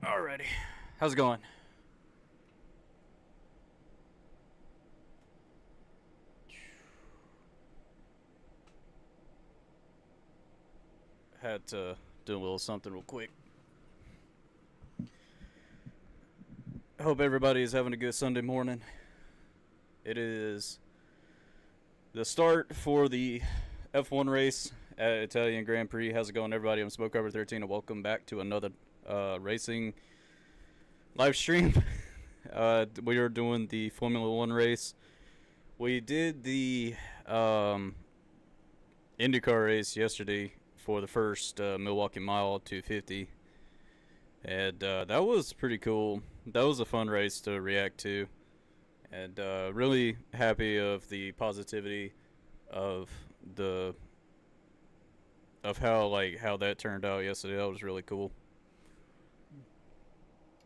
Alrighty. How's it going? Had to do a little something real quick. Hope everybody is having a good Sunday morning. It is the start for the F1 race at Italian Grand Prix. How's it going, everybody? I'm SmokeCover13, and welcome back to another racing live stream. We are doing the Formula One race. We did the IndyCar race yesterday for the first Milwaukee Mile 250, and that was pretty cool. That was a fun race to react to, and really happy of the positivity of how that turned out yesterday. That was really cool.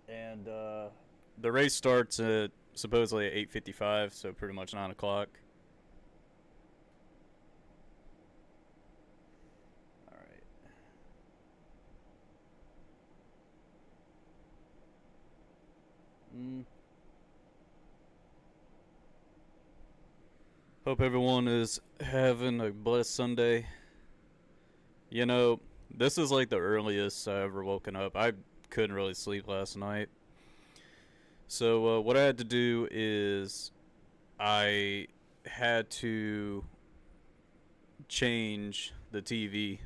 And the race starts at supposedly at 8:55, so pretty much 9 o'clock. All right. Hope everyone is having a blessed Sunday. You know, this is like the earliest I ever woken up. I couldn't really sleep last night. So what I had to do is I had to change the TV.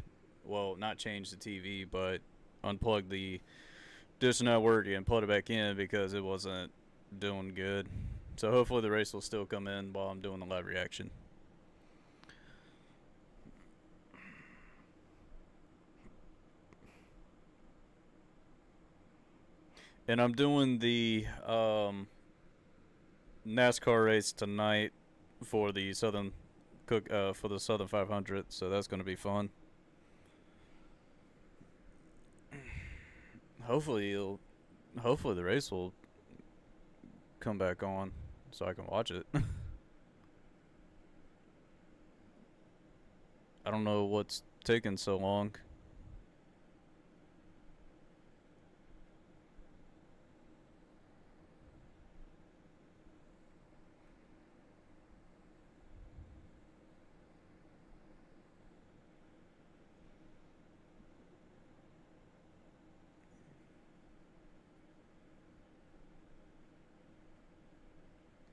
Well, not change the TV, but unplug the dish network and plug it back in because it wasn't doing good. So hopefully the race will still come in while I'm doing the live reaction. And I'm doing the NASCAR race tonight for the Southern 500, so that's going to be fun. Hopefully the race will come back on so I can watch it. I don't know what's taking so long.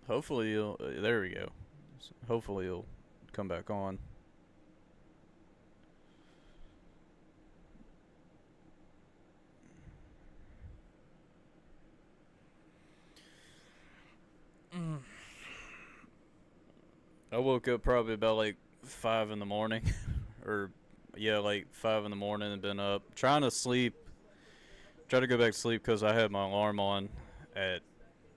Hopefully there we go. Hopefully he'll come back on. I woke up probably about like 5 in the morning, or yeah, like 5 in the morning, and been up trying to sleep. Try to go back to sleep because I had my alarm on at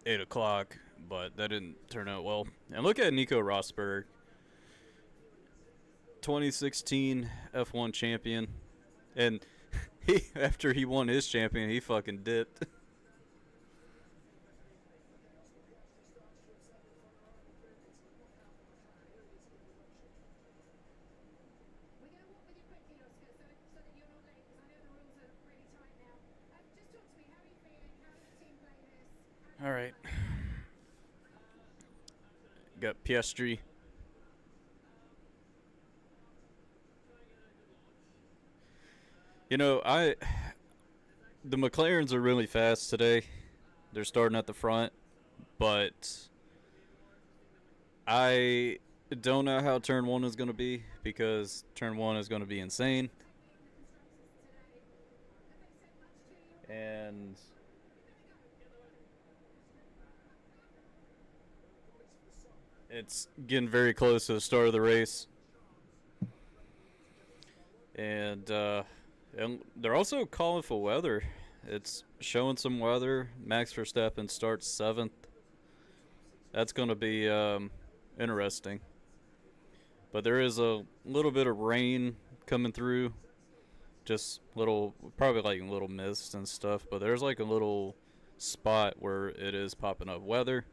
8 o'clock, but that didn't turn out well. And look at Nico Rosberg, 2016 F1 champion, and he after he won his champion, he fucking dipped. All right. Got Piastri. You know, the McLarens are really fast today. They're starting at the front, but I don't know how turn 1 is going to be because turn 1 is going to be insane. And it's getting very close to the start of the race. And they're also calling for weather. It's showing some weather. Max Verstappen starts 7th. That's going to be interesting. But there is a little bit of rain coming through. just little, probably like little mist and stuff, but there's like a little spot where it is popping up weather.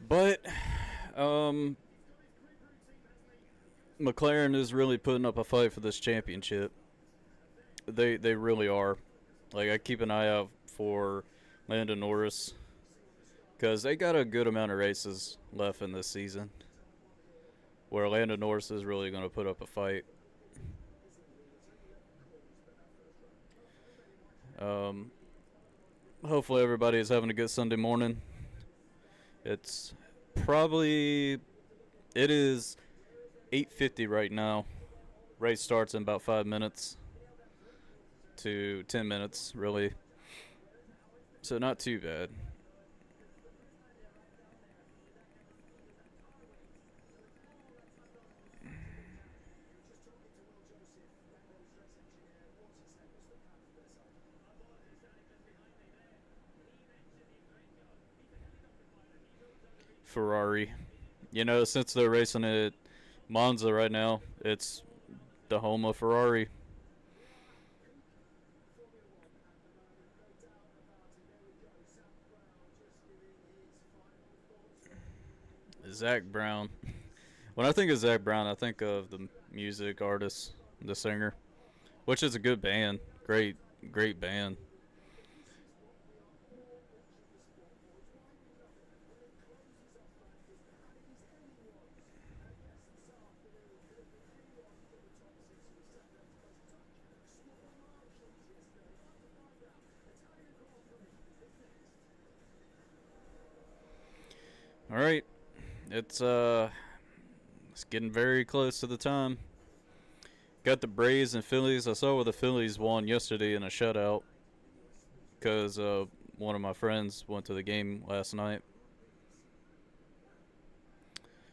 But um, McLaren is really putting up a fight for this championship. They really are. Like I keep an eye out for Lando Norris because they got a good amount of races left in this season where Lando Norris is really going to put up a fight. Um, Hopefully everybody is having a good Sunday morning. It's probably it is 8:50 right now. Race starts in about 5 minutes to 10 minutes, really. So not too bad. Ferrari. You know, since they're racing at Monza right now, it's the home of Ferrari. Zach Brown. When I think of Zach Brown, I think of the music artist, the singer, which is a good band. Great, great band. All right, it's it's getting very close to the time. Got the Braves and Phillies. I saw where the Phillies won yesterday in a shutout because one of my friends went to the game last night.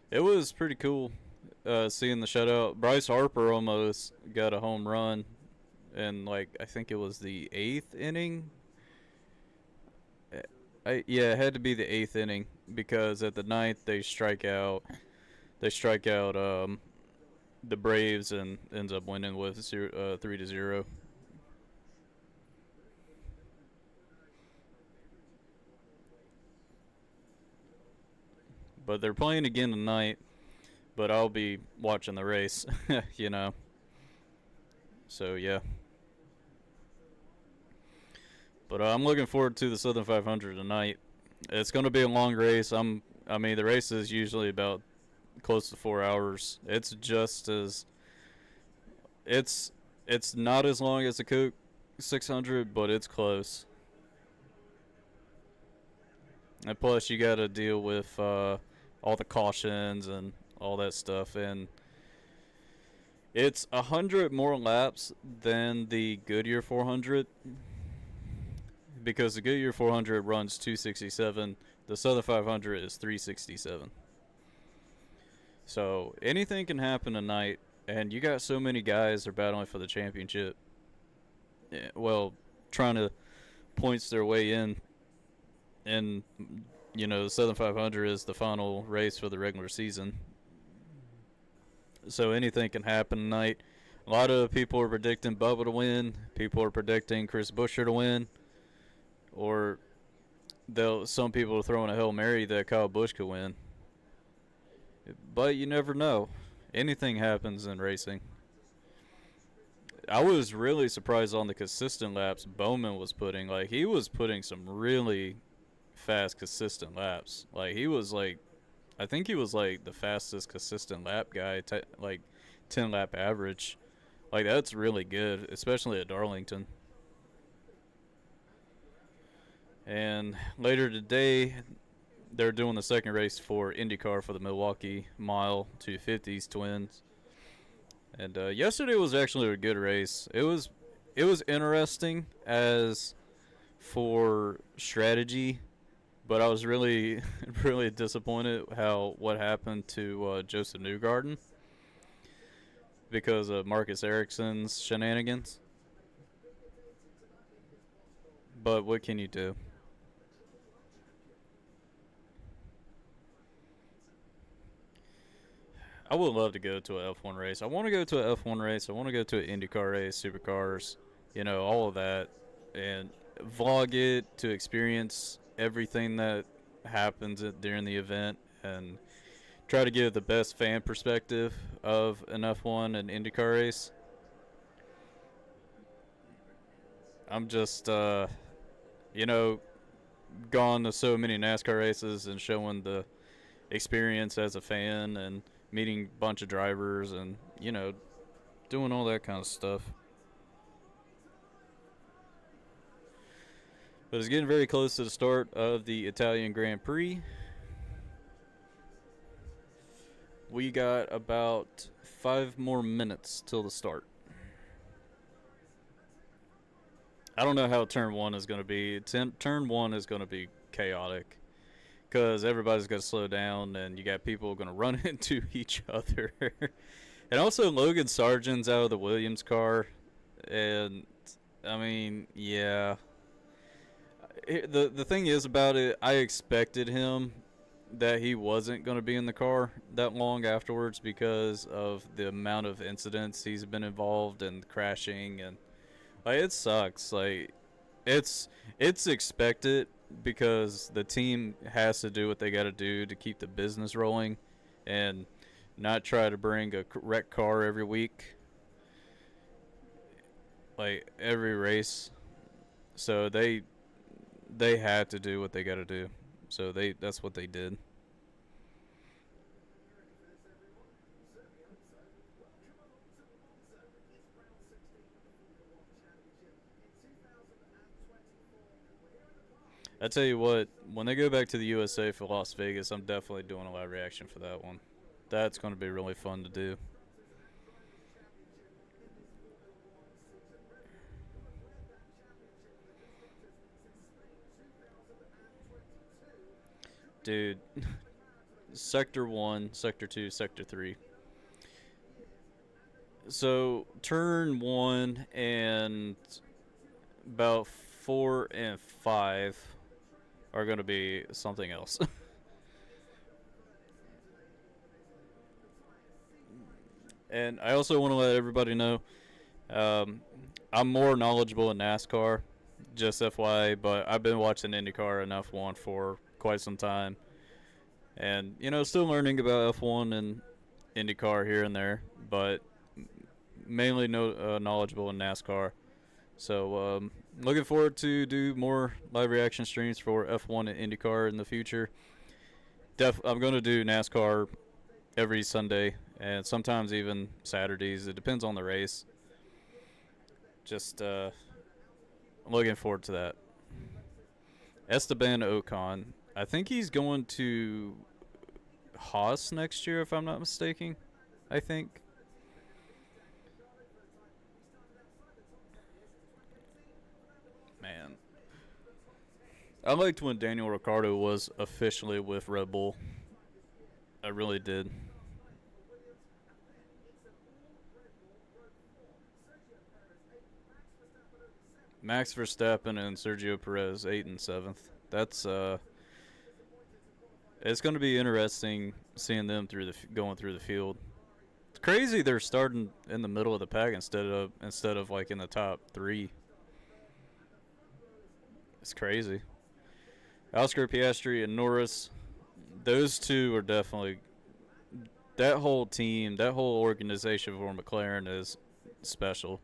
It was pretty cool seeing the shutout. Bryce Harper almost got a home run, and like I think it was the eighth inning. Yeah, it had to be the eighth inning because at the ninth they strike out. They strike out the Braves and ends up winning with 3-0. But they're playing again tonight. But I'll be watching the race, you know. So yeah. But I'm looking forward to the Southern 500 tonight. It's going to be a long race. I mean, the race is usually about close to 4 hours. It's just as it's not as long as the Coke 600, but it's close. And plus, you got to deal with all the cautions and all that stuff. And it's 100 more laps than the Goodyear 400 because the Goodyear 400 runs 267. The Southern 500 is 367. So anything can happen tonight, and you got so many guys that are battling for the championship. Well, trying to points their way in, and you know the Southern 500 is the final race for the regular season. So anything can happen tonight. A lot of people are predicting Bubba to win. People are predicting Chris Buescher to win, or some people are throwing a Hail Mary that Kyle Busch could win. But you never know. Anything happens in racing. I was really surprised on the consistent laps Bowman was putting. Like, he was putting some really fast, consistent laps. Like, he was like, I think he was like the fastest consistent lap guy, like 10 lap average. Like, that's really good, especially at Darlington. And later today, they're doing the second race for IndyCar for the Milwaukee Mile 250s twins. And yesterday was actually a good race. It was interesting as for strategy, but I was really really disappointed what happened to Joseph Newgarden because of Marcus Ericsson's shenanigans. but what can you do? I would love to go to a F1 race. I want to go to a F1 race. I want to go to an IndyCar race, supercars, all of that, and vlog it to experience everything that happens during the event and try to give the best fan perspective of an F1 and IndyCar race. I'm just, you know, gone to so many NASCAR races and showing the experience as a fan and meeting a bunch of drivers and, doing all that kind of stuff. But it's getting very close to the start of the Italian Grand Prix. We got about 5 more minutes till the start. I don't know how turn one is going to be. Turn one is going to be chaotic because everybody's going to slow down and you got people going to run into each other. And also, Logan Sargent's out of the Williams car. And, I mean, yeah. The thing is about it, I expected him that he wasn't going to be in the car that long afterwards because of the amount of incidents he's been involved in, crashing, and like it sucks. Like it's expected because the team has to do what they got to do to keep the business rolling and not try to bring a wrecked car every week, like every race. So they had to do what they got to do. So that's what they did. I tell you what, when they go back to the USA for Las Vegas, I'm definitely doing a live reaction for that one. That's going to be really fun to do. Dude, Sector 1, Sector 2, Sector 3. So, turn 1 and about 4 and 5 are going to be something else. And I also want to let everybody know I'm more knowledgeable in NASCAR, just FYI, but I've been watching IndyCar and F1 for quite some time. And, still learning about F1 and IndyCar here and there, but mainly knowledgeable in NASCAR. So, looking forward to do more live reaction streams for F1 and IndyCar in the future. I'm going to do NASCAR every Sunday and sometimes even Saturdays. It depends on the race. Just looking forward to that. Esteban Ocon. I think he's going to Haas next year, if I'm not mistaken. I think. Man. I liked when Daniel Ricciardo was officially with Red Bull. I really did. Max Verstappen and Sergio Perez, 8th and 7th. That's it's going to be interesting seeing them going through the field. It's crazy they're starting in the middle of the pack instead of like in the top 3. It's crazy. Oscar Piastri and Norris, those two are definitely, that whole team, that whole organization for McLaren is special.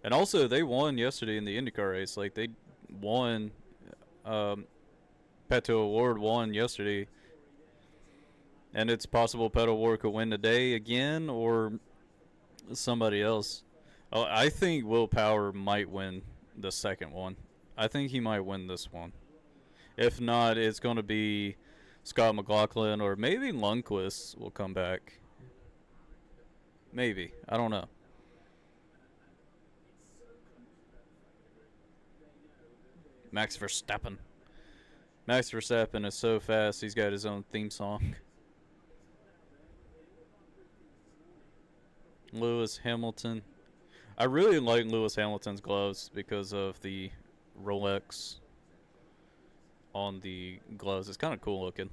And also, they won yesterday in the IndyCar race. Like, they won. Pato O'Ward won yesterday. And it's possible Pato O'Ward could win today again or somebody else. I think Will Power might win the second one. I think he might win this one. If not, it's going to be Scott McLaughlin or maybe Lundqvist will come back. Maybe. I don't know. Max Verstappen. Max Verstappen is so fast, he's got his own theme song. Lewis Hamilton. I really like Lewis Hamilton's gloves because of the Rolex on the gloves. It's kind of cool looking.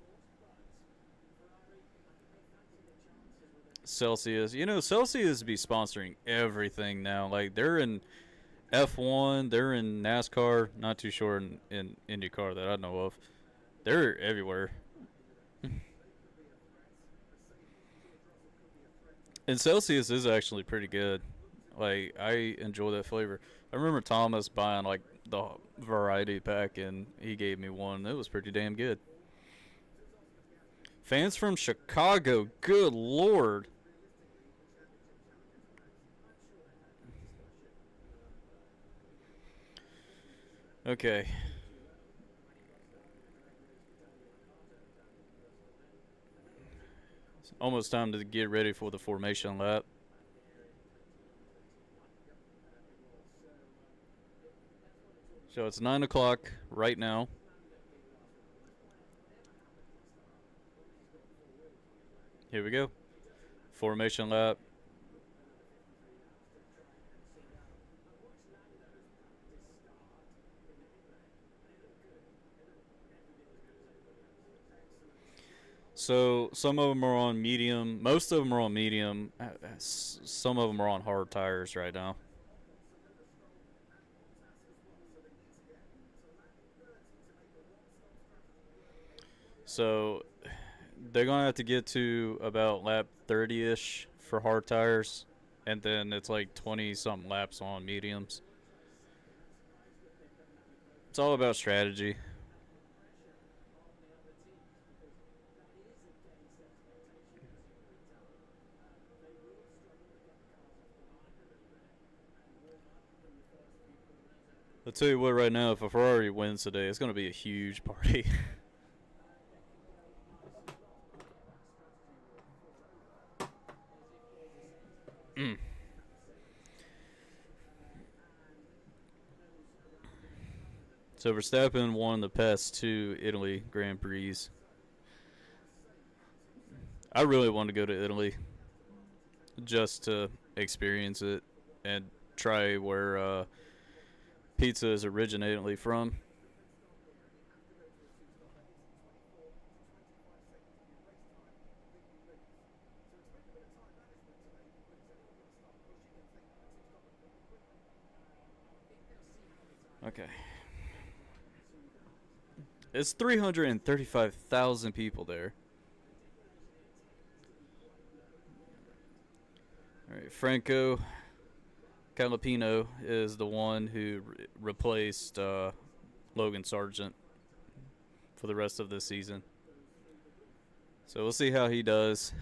Celsius. You know, Celsius be sponsoring everything now. Like, they're in F1, they're in NASCAR. Not too sure in IndyCar that I know of. They're everywhere. And Celsius is actually pretty good. Like, I enjoy that flavor. I remember Thomas buying like the variety pack, and he gave me one. It was pretty damn good. Fans from Chicago, good lord. Okay. It's almost time to get ready for the formation lap. So it's 9 o'clock right now. Here we go. Formation lap. So some of them are on medium. Most of them are on medium. Some of them are on hard tires right now. So they're going to have to get to about lap 30-ish for hard tires. And then it's like 20-something laps on mediums. It's all about strategy. I'll tell you what right now, if a Ferrari wins today, it's going to be a huge party. Mm. So Verstappen won the past two Italy Grand Prix. I really want to go to Italy just to experience it and try where pizza is originally from. Okay. It's 335,000 people there. All right, Franco Calipino is the one who replaced Logan Sargent for the rest of this season. So we'll see how he does.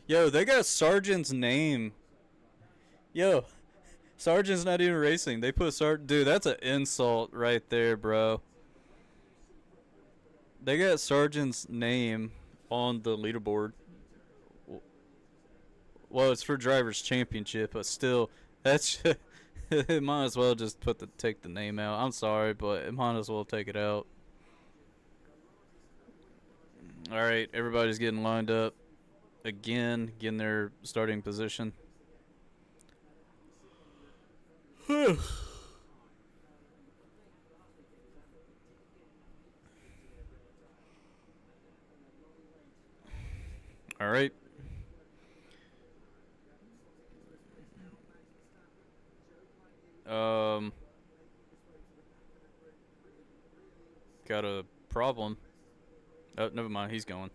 Yo, they got Sargent's name. Yo, Sargent's not even racing. They put Sargent. Dude, that's an insult right there, bro. They got Sargent's name on the leaderboard. Well, it's for drivers' championship, but still, that's it. Might as well just take the name out. I'm sorry, but it might as well take it out. All right, everybody's getting lined up again, getting their starting position. All right. Got a problem. Oh, never mind. He's going.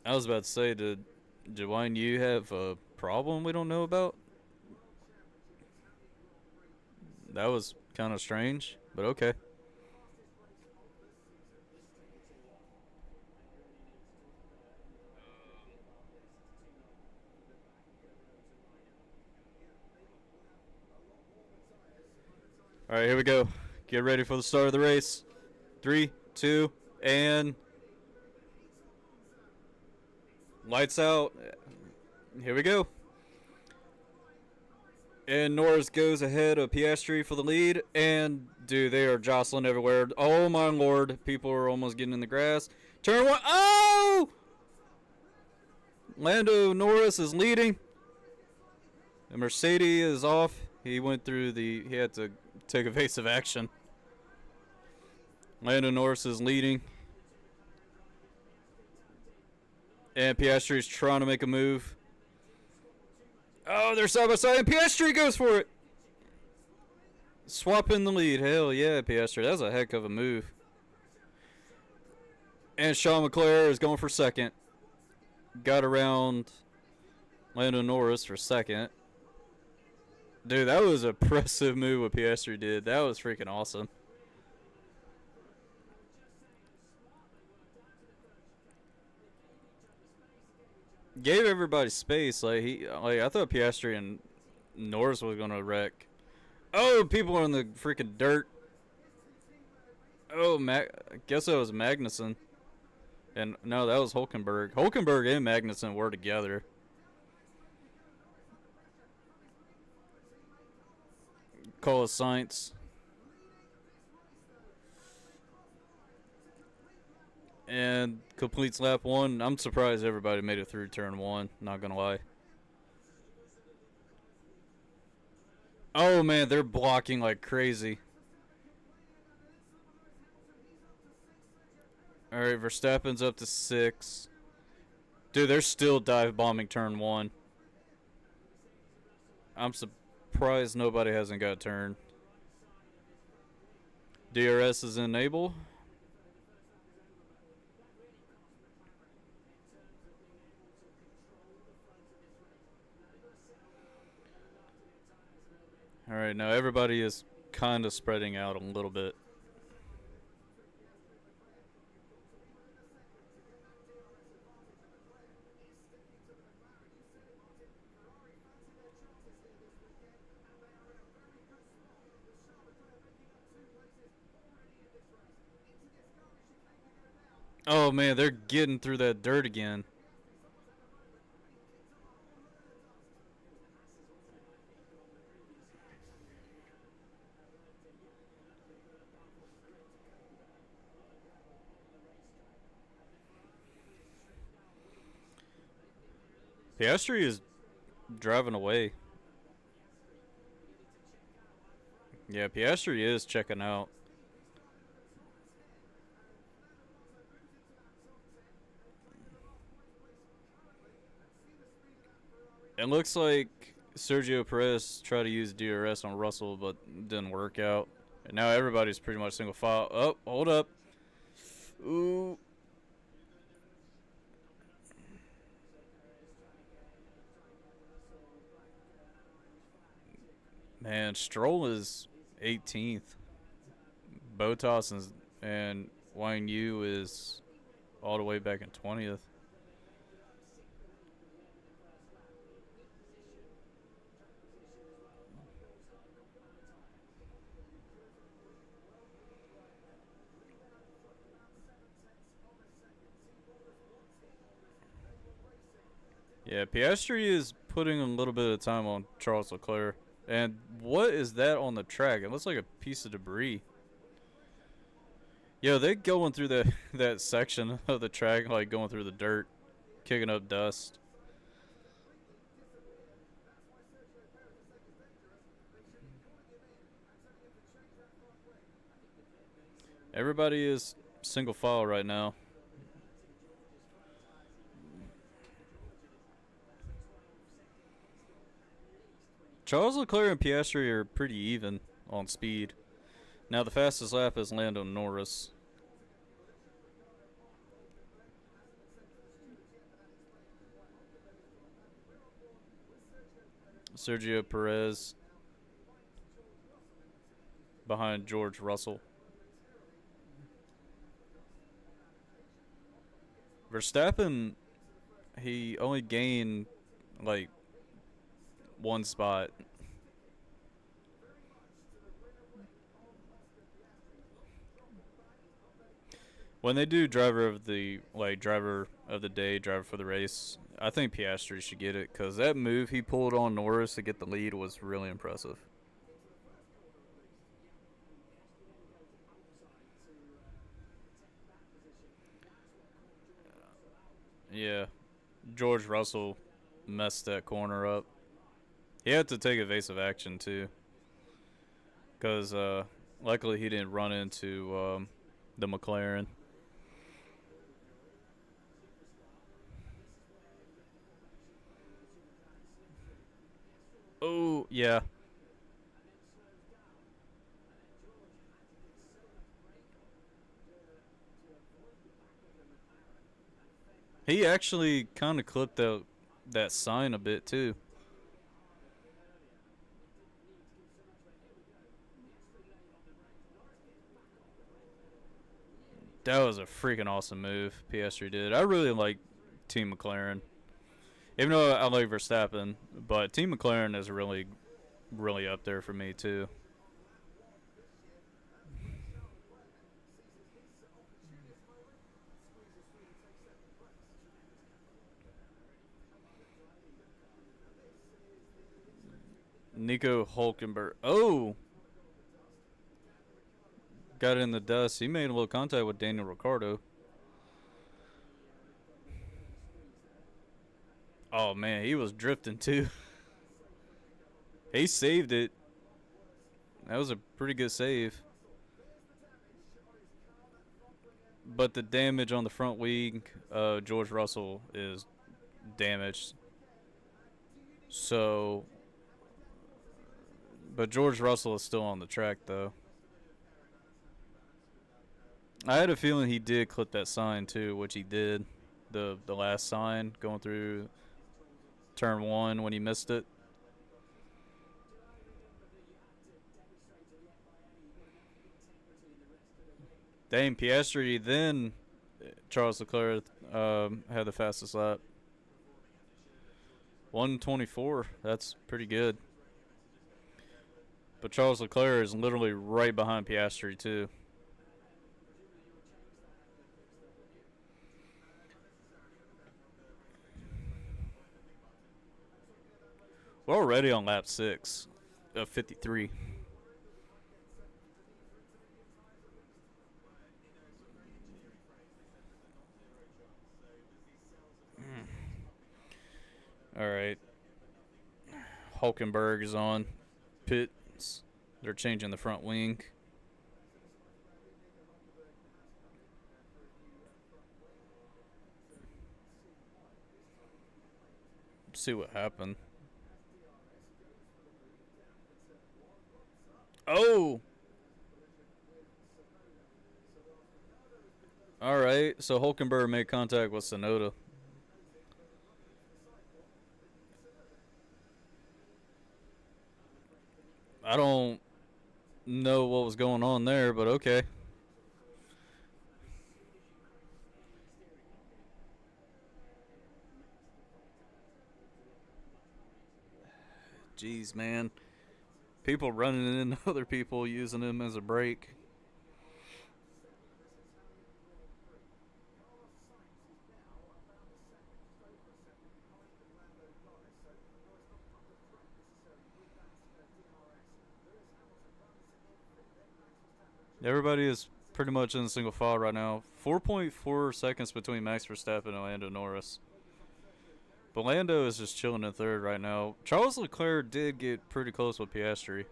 I was about to say, did Dwayne, you have a problem we don't know about? That was kind of strange, but okay. All right, here we go. Get ready for the start of the race. 3, 2, and lights out. Here we go. And Norris goes ahead of Piastri for the lead. And, dude, they are jostling everywhere. Oh, my lord. People are almost getting in the grass. Turn one. Oh! Lando Norris is leading. The Mercedes is off He went through the. He had to take evasive action. Lando Norris is leading. And Piastri's trying to make a move. Oh, they're side by side, and Piastri goes for it. Swapping the lead. Hell yeah, Piastri. That's a heck of a move. And Sean McClare is going for second. Got around Lando Norris for second. Dude, that was an impressive move what Piastri did. That was freaking awesome. Gave everybody space. I thought Piastri and Norris was gonna wreck. Oh, people are in the freaking dirt. Oh, I guess that was Magnussen. And no, that was Hulkenberg. Hulkenberg and Magnussen were together. Carlos Sainz. And completes lap 1. I'm surprised everybody made it through turn 1, not gonna lie. Oh man, they're blocking like crazy. Alright, Verstappen's up to 6. Dude, they're still dive bombing turn 1. I'm surprised nobody hasn't got turned. DRS is enabled. Alright, now everybody is kind of spreading out a little bit. Oh man, they're getting through that dirt again. Piastri is driving away. Yeah, Piastri is checking out. It looks like Sergio Perez tried to use DRS on Russell, but didn't work out. And now everybody's pretty much single file. Oh, hold up. Ooh. Man, Stroll is 18th. Bottas and Wang Yu is all the way back in 20th. Yeah, Piastri is putting a little bit of time on Charles Leclerc. And what is that on the track? It looks like a piece of debris. Yo, they going through that section of the track, like going through the dirt, kicking up dust. Everybody is single file right now. Charles Leclerc and Piastri are pretty even on speed. Now the fastest lap is Lando Norris. Sergio Perez behind George Russell. Verstappen, he only gained like 1 spot. When they do driver of the day, driver for the race, I think Piastri should get it because that move he pulled on Norris to get the lead was really impressive. Yeah, George Russell messed that corner up. He had to take evasive action too, because luckily he didn't run into the McLaren. Oh yeah, he actually kind of clipped that sign a bit too. That was a freaking awesome move Piastri did. I really like Team McLaren, even though I like Verstappen, but Team McLaren is really up there for me too. Nico Hulkenberg. Oh, got in the dust. He made a little contact with Daniel Ricciardo. Oh man, he was drifting too. He saved it. That was a pretty good save. But the damage on the front wing, George Russell is damaged. So, but George Russell is still on the track though. I had a feeling he did clip that sign too, which he did. The last sign going through turn one when he missed it. Dang, Piastri then Charles Leclerc had the fastest lap. 124. That's pretty good. But Charles Leclerc is literally right behind Piastri too. We're already on lap 6 of 53. All right. Hulkenberg is on pits. They're changing the front wing. See what happened. Oh! All right. So Hulkenberg made contact with Sonoda. I don't know what was going on there, but okay. Jeez, man. People running into other people using him as a brake. Everybody is pretty much in single file right now. 4.4 seconds between Max Verstappen and Lando Norris. But Lando is just chilling in third right now. Charles Leclerc did get pretty close with Piastri.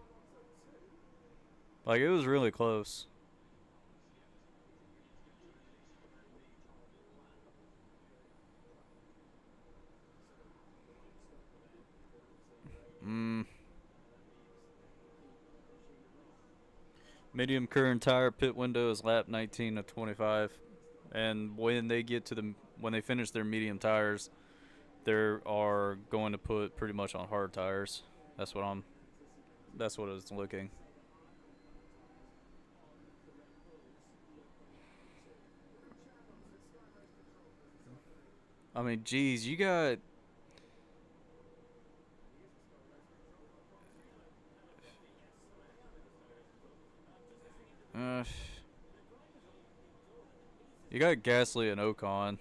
Like, it was really close. Mm. Medium current tire pit window is lap 19 of 25. And when they finish their medium tires, they are going to put pretty much on hard tires. That's what I'm. That's what it's looking. I mean, geez, you got. Uh, you got Gasly and Ocon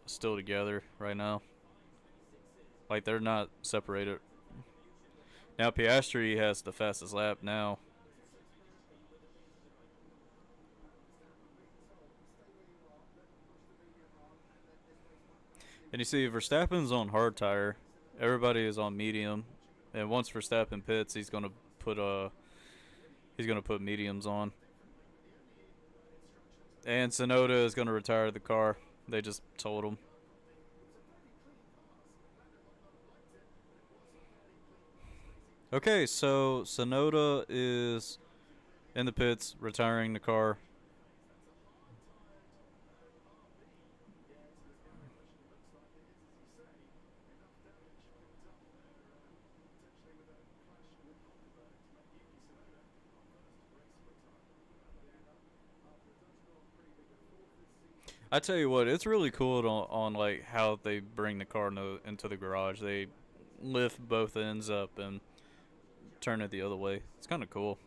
still together right now. Like, they're not separated. Now Piastri has the fastest lap now. And you see Verstappen's on hard tire. Everybody is on medium. And once Verstappen pits, he's gonna put mediums on. And Sonoda is gonna retire the car. They just told him. Okay, so Sonoda is in the pits, retiring the car. I tell you what, it's really cool on like how they bring the car into the garage. They lift both ends up and turn it the other way. It's kind of cool.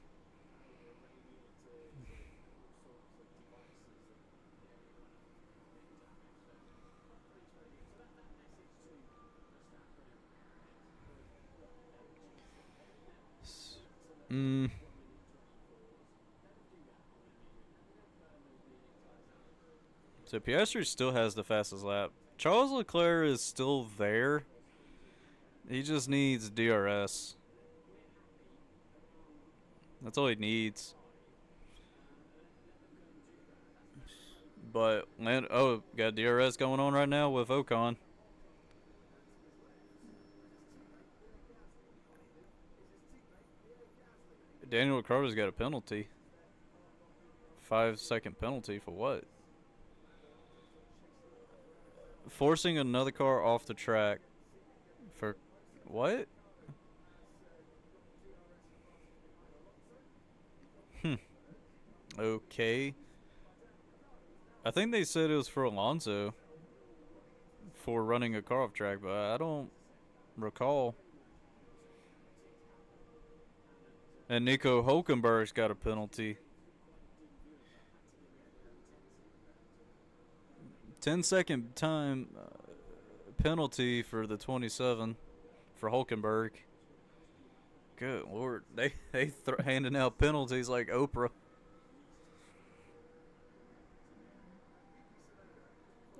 Mm. So Piastri still has the fastest lap. Charles Leclerc is still there. He just needs DRS. That's all he needs. But got DRS going on right now with Ocon. Daniel Ricciardo's got a penalty. 5-second penalty for what? Forcing another car off the track for what? Hmm. Okay. I think they said it was for Alonso for running a car off track, but I don't recall. And Nico Hulkenberg's got a penalty. 10-second time penalty for the 27 for Hulkenberg. Good lord, they handing out penalties like Oprah.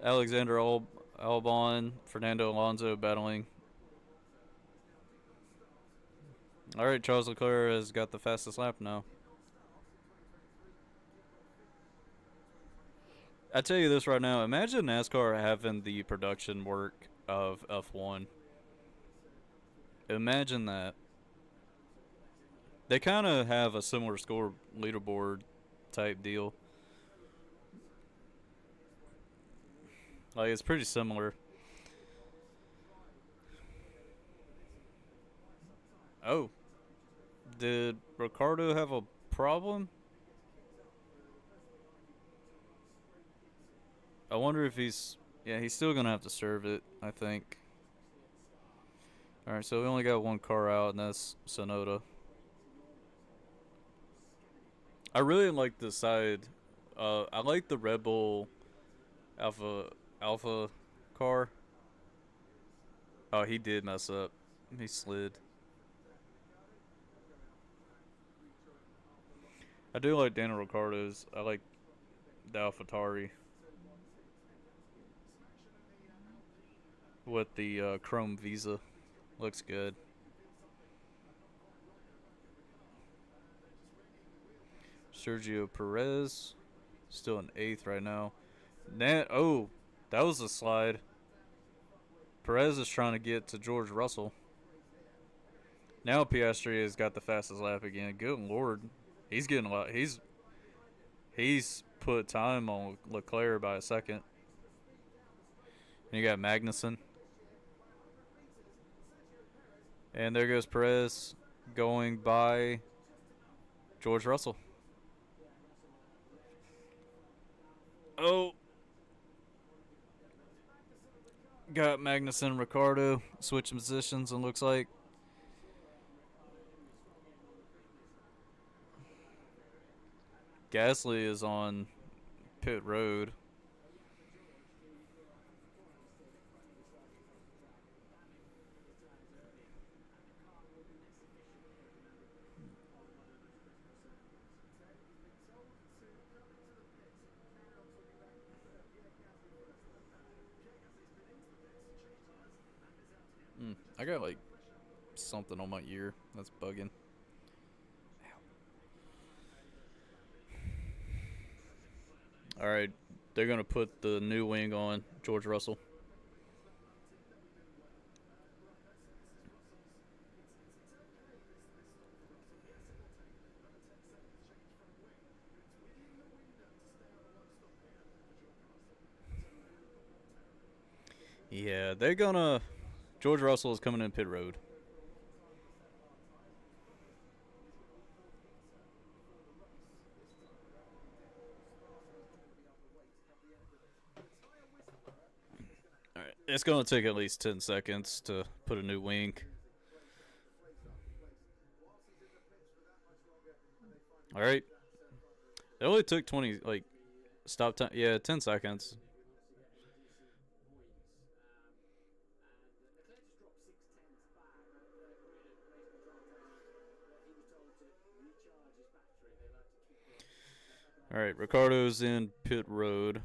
Alexander Albon, Fernando Alonso battling. All right, Charles Leclerc has got the fastest lap now. I tell you this right now, imagine NASCAR having the production work of F1. Imagine that. They kind of have a similar score leaderboard type deal. Like, it's pretty similar. Oh. Did Ricardo have a problem? I wonder if he's... Yeah, he's still going to have to serve it, I think. Alright, so we only got one car out, and that's Sonoda. I really like the side. I like the Red Bull Alpha car. Oh, he did mess up. He slid. I do like Daniel Ricciardo's. I like the AlphaTauri with the chrome Visa. Looks good. Sergio Perez, still in 8th right now. That was a slide. Perez is trying to get to George Russell. Now Piastri has got the fastest lap again. Good lord, he's getting a lot. He's put time on Leclerc by a second. And you got Magnussen. And there goes Perez going by George Russell. Oh. Got Magnussen and Ricciardo switching positions, and looks like Gasly is on pit road. I got like something on my ear that's bugging. All right, they're gonna put the new wing on George Russell. Yeah, they're gonna. George Russell is coming in pit road. All right, it's gonna take at least 10 seconds to put a new wing. All right, it only took 20 stop time. Yeah, 10 seconds. All right, Ricardo's in pit road.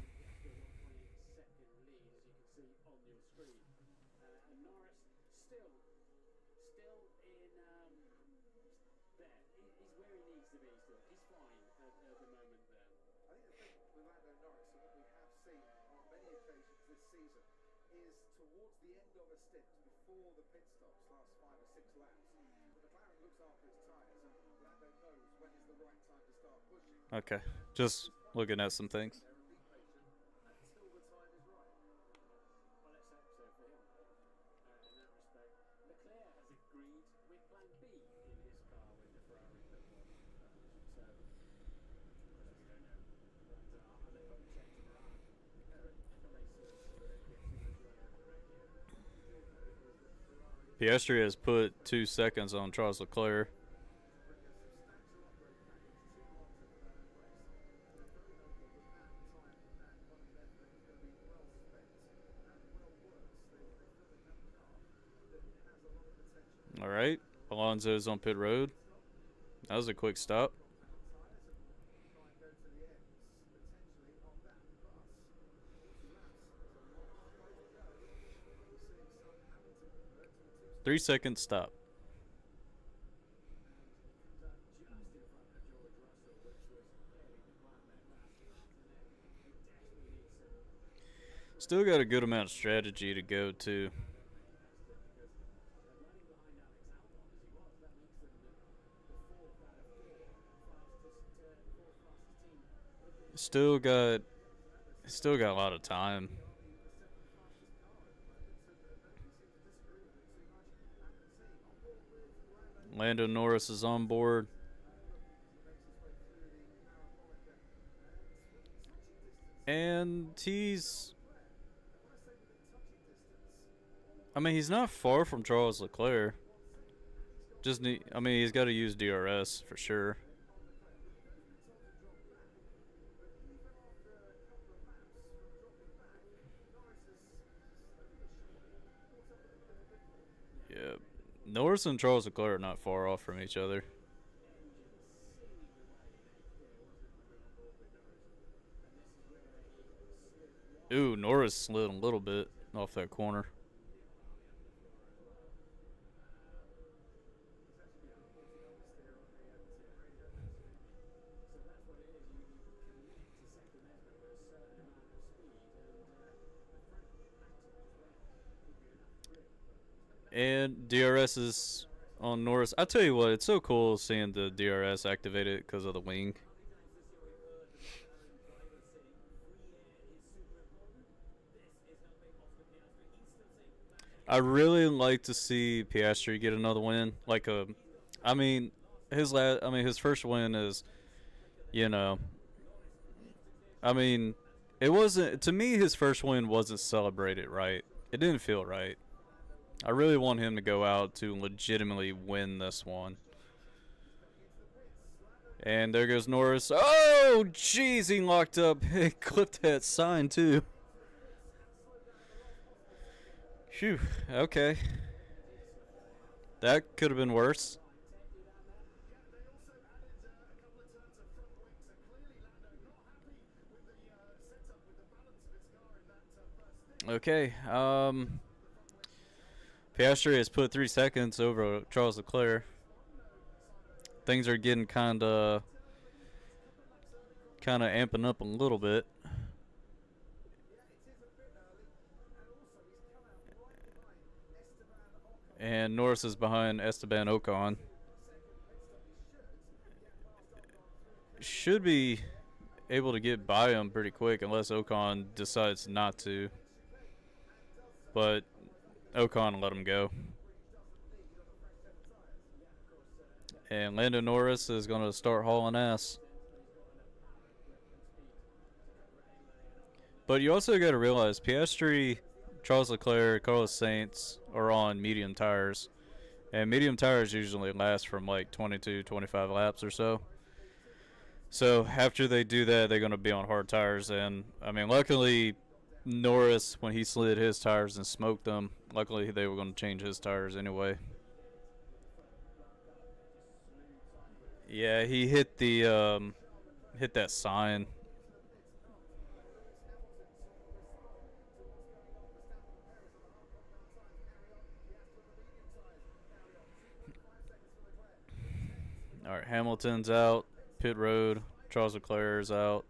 Okay, just looking at some things. Piastri has put 2 seconds on Charles Leclerc. All right, Alonso's on pit road. That was a quick stop. Three-second stop. Still got a good amount of strategy to go to. Still got a lot of time. Lando Norris is on board. And he's he's not far from Charles Leclerc. He's got to use DRS for sure. Yeah, Norris and Charles Leclerc are not far off from each other. Ooh, Norris slid a little bit off that corner. And DRS is on Norris. I tell you what, it's so cool seeing the DRS activated because of the wing. I really like to see Piastri get another win. I mean, his first win is, you know, I mean, it wasn't to me. His first win wasn't celebrated right. It didn't feel right. I really want him to go out to legitimately win this one. And there goes Norris. Oh, jeez, he locked up. He clipped that sign, too. Phew, okay. That could have been worse. Okay, Piastri has put 3 seconds over Charles Leclerc. Things are getting kind of amping up a little bit. And Norris is behind Esteban Ocon. Should be able to get by him pretty quick unless Ocon decides not to. But Ocon let him go. And Lando Norris is going to start hauling ass. But you also got to realize Piastri, Charles Leclerc, Carlos Sainz are on medium tires. And medium tires usually last from like 22, 25 laps or so. So after they do that, they're going to be on hard tires. And, I mean, luckily, Norris, when he slid his tires and smoked them, luckily they were going to change his tires anyway. Yeah, he hit hit that sign. All right, Hamilton's out. Pit road. Charles Leclerc is out.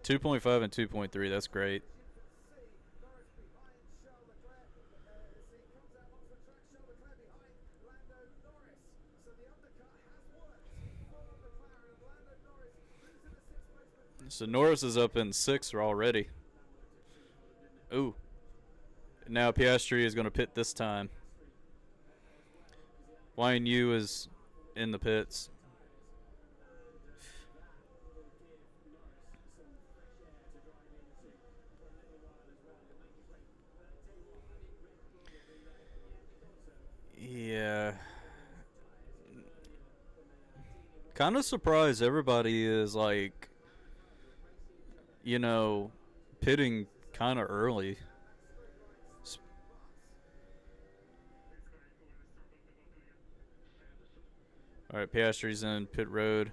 2.5 and 2.3. That's great. So Norris is up in 6th already. Ooh. Now Piastri is going to pit this time. YNU is in the pits. Yeah. Kind of surprised everybody is like, you know, pitting kind of early. All right, Piastri's in pit road.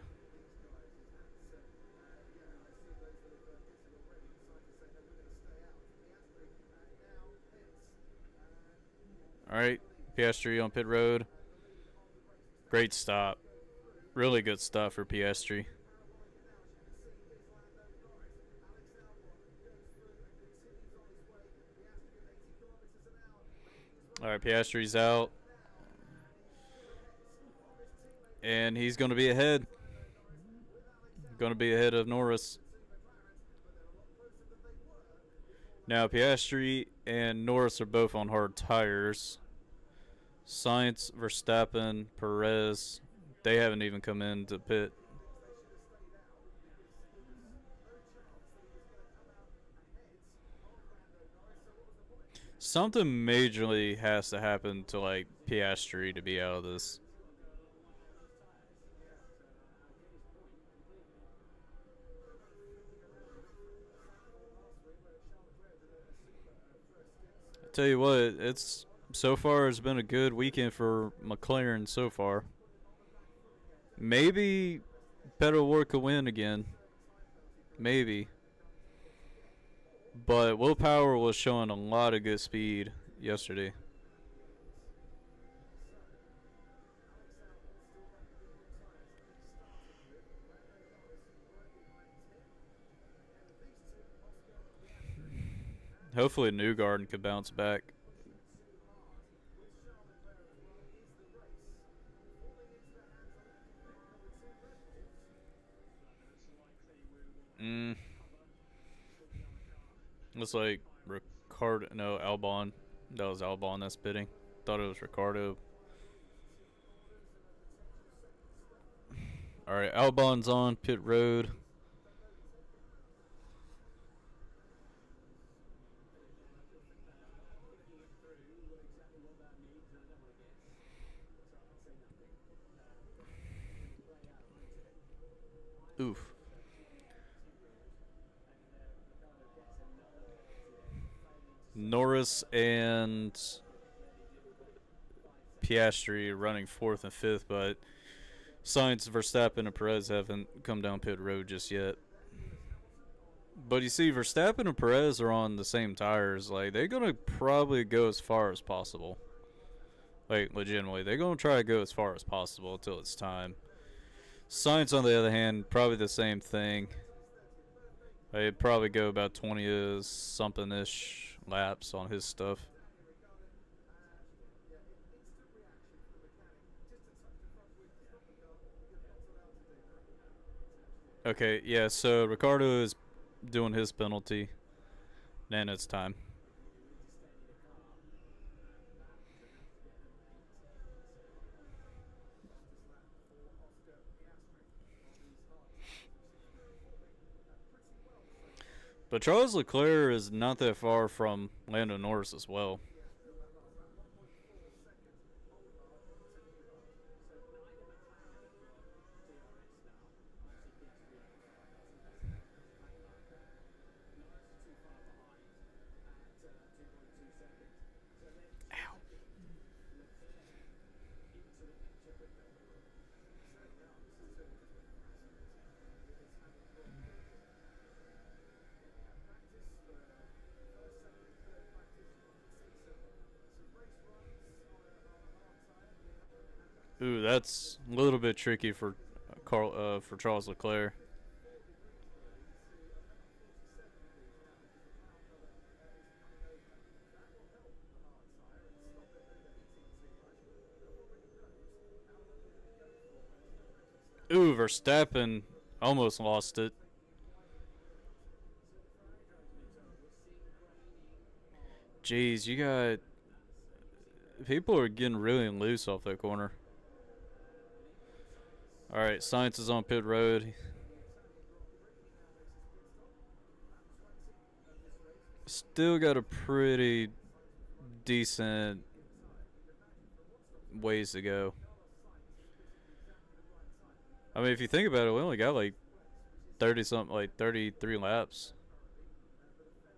All right, Piastri on pit road. Great stop. Really good stuff for Piastri. All right, Piastri's out. And he's going to be ahead. Going to be ahead of Norris. Now, Piastri and Norris are both on hard tires. Sainz, Verstappen, Perez, they haven't even come into pit. Something majorly has to happen to like Piastri to be out of this. I tell you what, it's so far it's been a good weekend for McLaren so far. Maybe Pedal Work will win again. Maybe. But Will Power was showing a lot of good speed yesterday. Hopefully Newgarden could bounce back. Looks like Ricardo. No, Albon. That was Albon that's bidding. Thought it was Ricardo. Alright, Albon's on pit road. Oof. Norris and Piastri running 4th and 5th, but Sainz, Verstappen, and Perez haven't come down pit road just yet. But you see, Verstappen and Perez are on the same tires. Like, they're gonna probably go as far as possible. Like, legitimately, they're gonna try to go as far as possible until it's time. Sainz, on the other hand, probably the same thing. They'd probably go about 20 something ish laps on his stuff. Okay, yeah, so Ricardo is doing his penalty. Then it's time. But Charles Leclerc is not that far from Lando Norris as well. Ooh, that's a little bit tricky for for Charles Leclerc. Ooh, Verstappen almost lost it. Jeez, you got people are getting really loose off that corner. All right, Sainz is on pit road. Still got a pretty decent ways to go. I mean, if you think about it, we only got like 30 something, like 33 laps,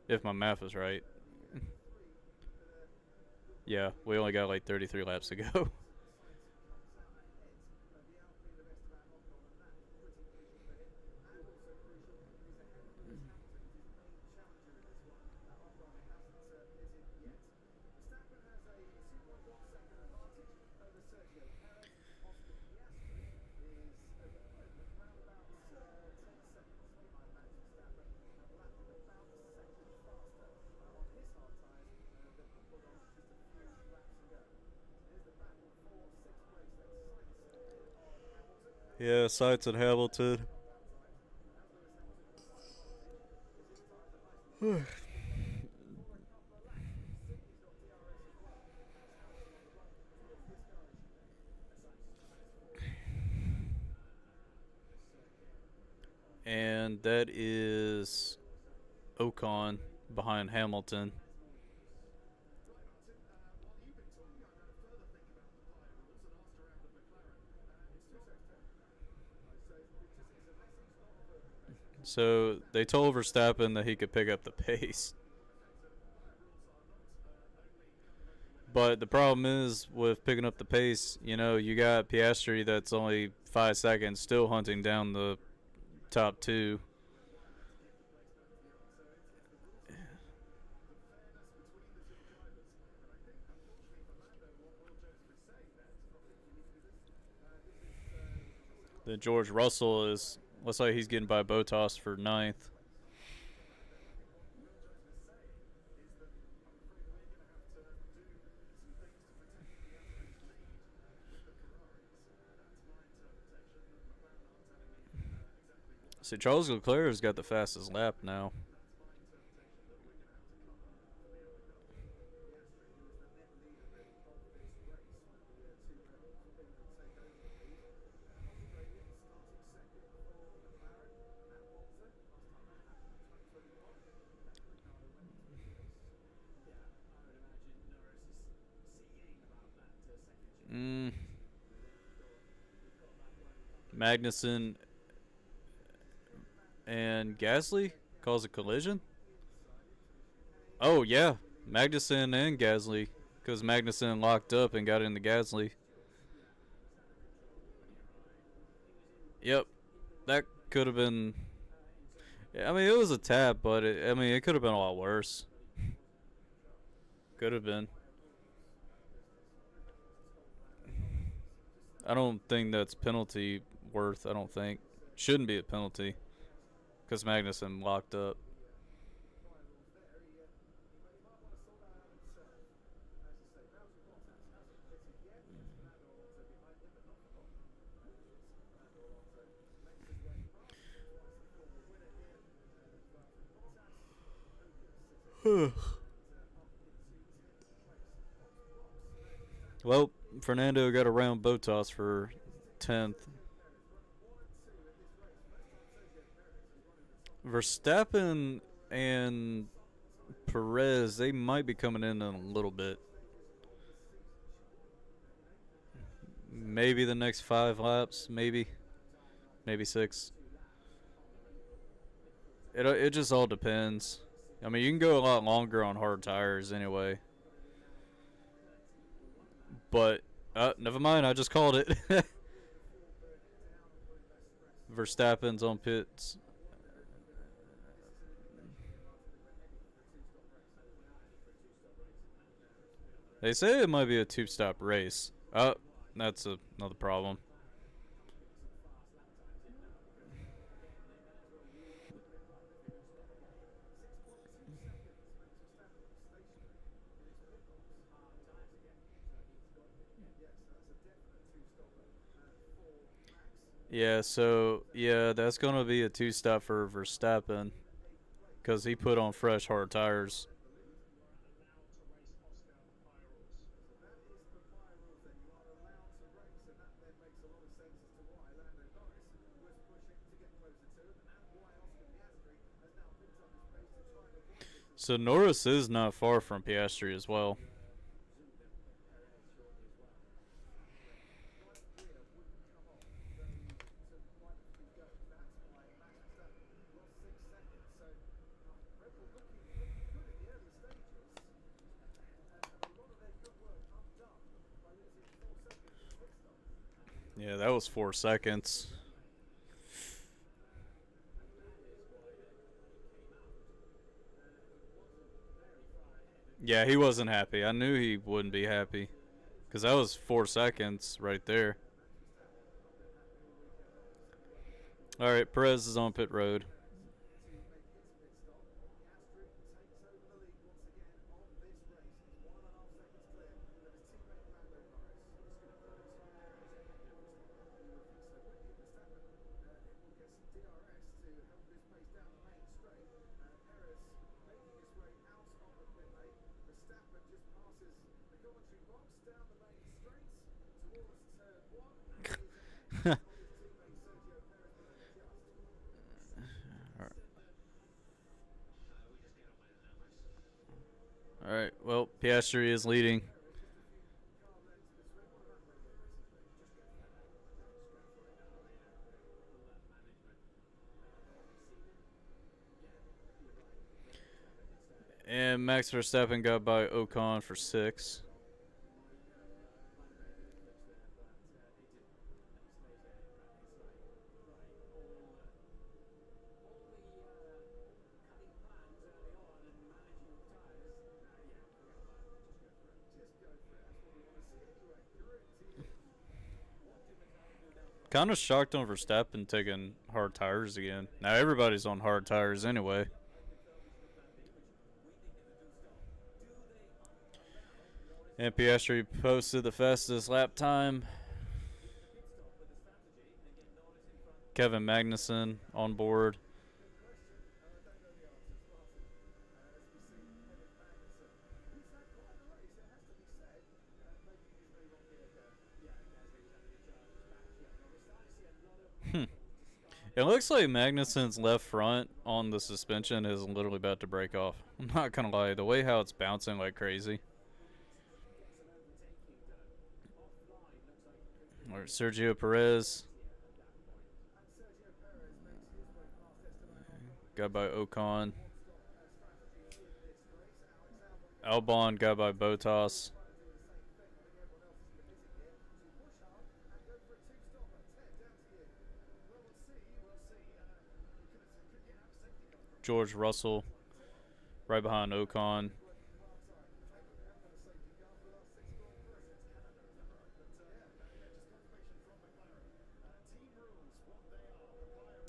if my math is right. Yeah, we only got like 33 laps to go. Yeah, Sainz and Hamilton. And that is Ocon behind Hamilton. So they told Verstappen that he could pick up the pace. But the problem is with picking up the pace, you know, you got Piastri that's only 5 seconds still hunting down the top two. Then George Russell is looks like he's getting by Bottas for ninth. See, Charles Leclerc has got the fastest lap now. Mm, Magnussen and Gasly cause a collision. Oh yeah, Magnussen and Gasly, because Magnussen locked up and got into Gasly. Yep, that could have been. Yeah, I mean, it was a tap, but I mean, it could have been a lot worse. Could have been. I don't think that's penalty worth. I don't think shouldn't be a penalty because Magnuson locked up. Well, Fernando got around Bottas for 10th. Verstappen and Perez, they might be coming in a little bit. Maybe the next 5 laps, maybe 6. It just all depends. I mean, you can go a lot longer on hard tires anyway. But never mind, I just called it. Verstappen's on pits. They say it might be a two-stop race. That's another problem. Yeah, that's gonna be a two-stop for Verstappen because he put on fresh hard tires. So Norris is not far from Piastri as well. Yeah, that was 4 seconds. Yeah, he wasn't happy. I knew he wouldn't be happy because that was 4 seconds right there. All right, Perez is on pit road. All right, well, Piastri is leading. And Max Verstappen got by Ocon for 6. Kind of shocked on Verstappen taking hard tires again. Now everybody's on hard tires anyway. And Piastri posted the fastest lap time. Kevin Magnussen on board. It looks like Magnussen's left front on the suspension is literally about to break off. I'm not gonna lie, the way how it's bouncing like crazy. Or Sergio Perez got by Ocon. Albon got by Bottas. George Russell right behind Ocon.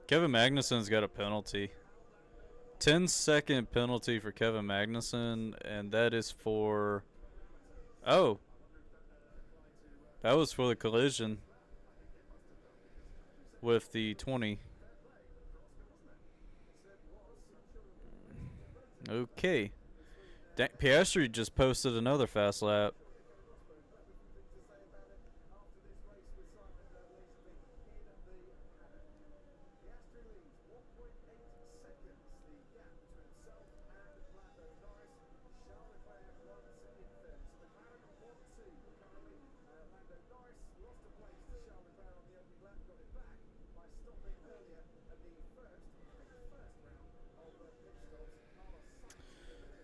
Kevin Magnussen's got a penalty. 10-second penalty for Kevin Magnussen, and that is for... Oh. That was for the collision with the 20. Okay. Piastri just posted another fast lap.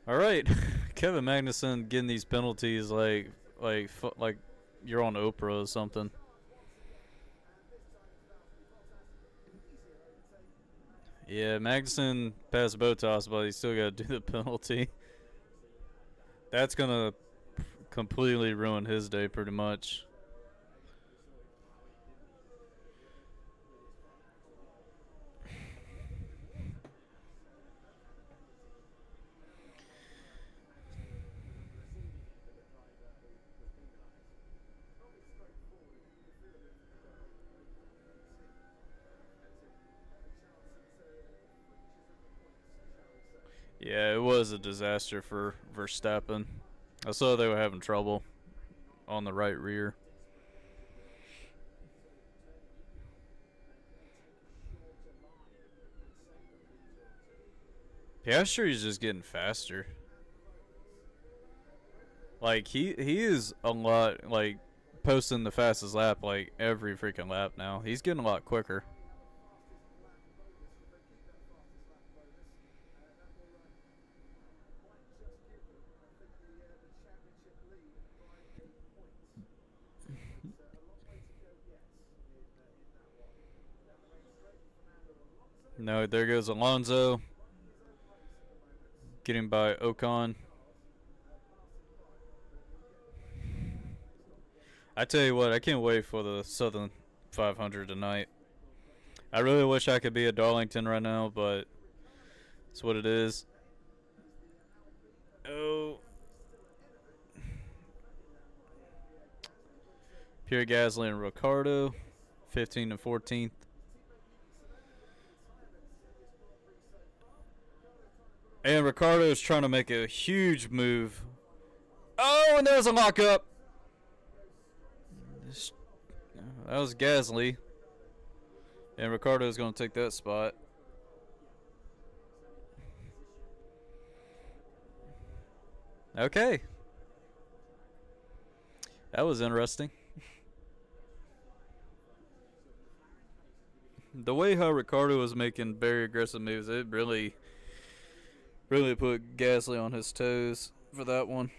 All right, Kevin Magnussen getting these penalties like you're on Oprah or something. Yeah, Magnussen passed Bottas, but he still got to do the penalty. That's gonna completely ruin his day, pretty much. Yeah, it was a disaster for Verstappen. I saw they were having trouble on the right rear. Piastri's just getting faster. Like he is a lot like posting the fastest lap like every freaking lap now. He's getting a lot quicker. No, there goes Alonso. Getting by Ocon. I tell you what, I can't wait for the Southern 500 tonight. I really wish I could be at Darlington right now, but it's what it is. Oh. Pierre Gasly and Ricciardo, 15 and 14th. And Ricciardo is trying to make a huge move. Oh, and there's a lockup. That was Gasly. And Ricciardo's going to take that spot. Okay. That was interesting. The way how Ricciardo was making very aggressive moves, it really put Gasly on his toes for that one.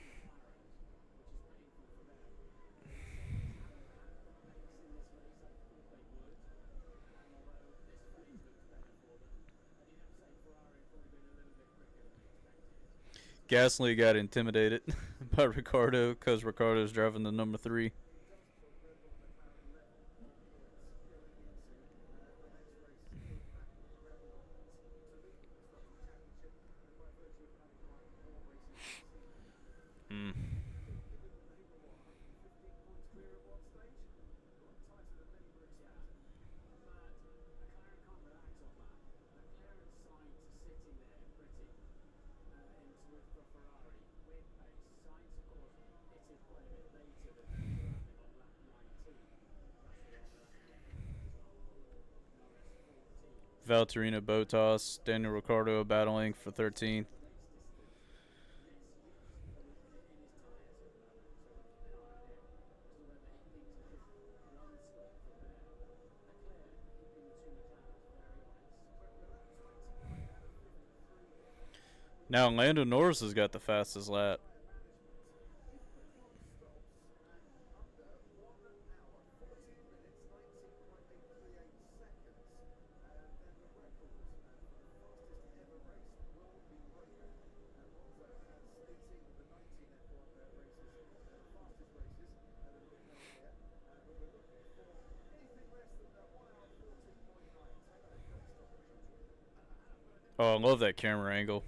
Gasly got intimidated by Ricciardo because Ricciardo's driving the number 3. Mm. Valtteri Bottas, Daniel Ricciardo battling for 13th. Now Lando Norris has got the fastest lap. Oh, I love that camera angle.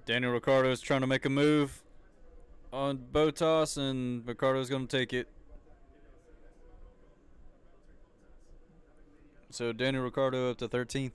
Daniel Ricciardo is trying to make a move on Botas, and Ricciardo's going to take it. So Daniel Ricciardo up to 13th.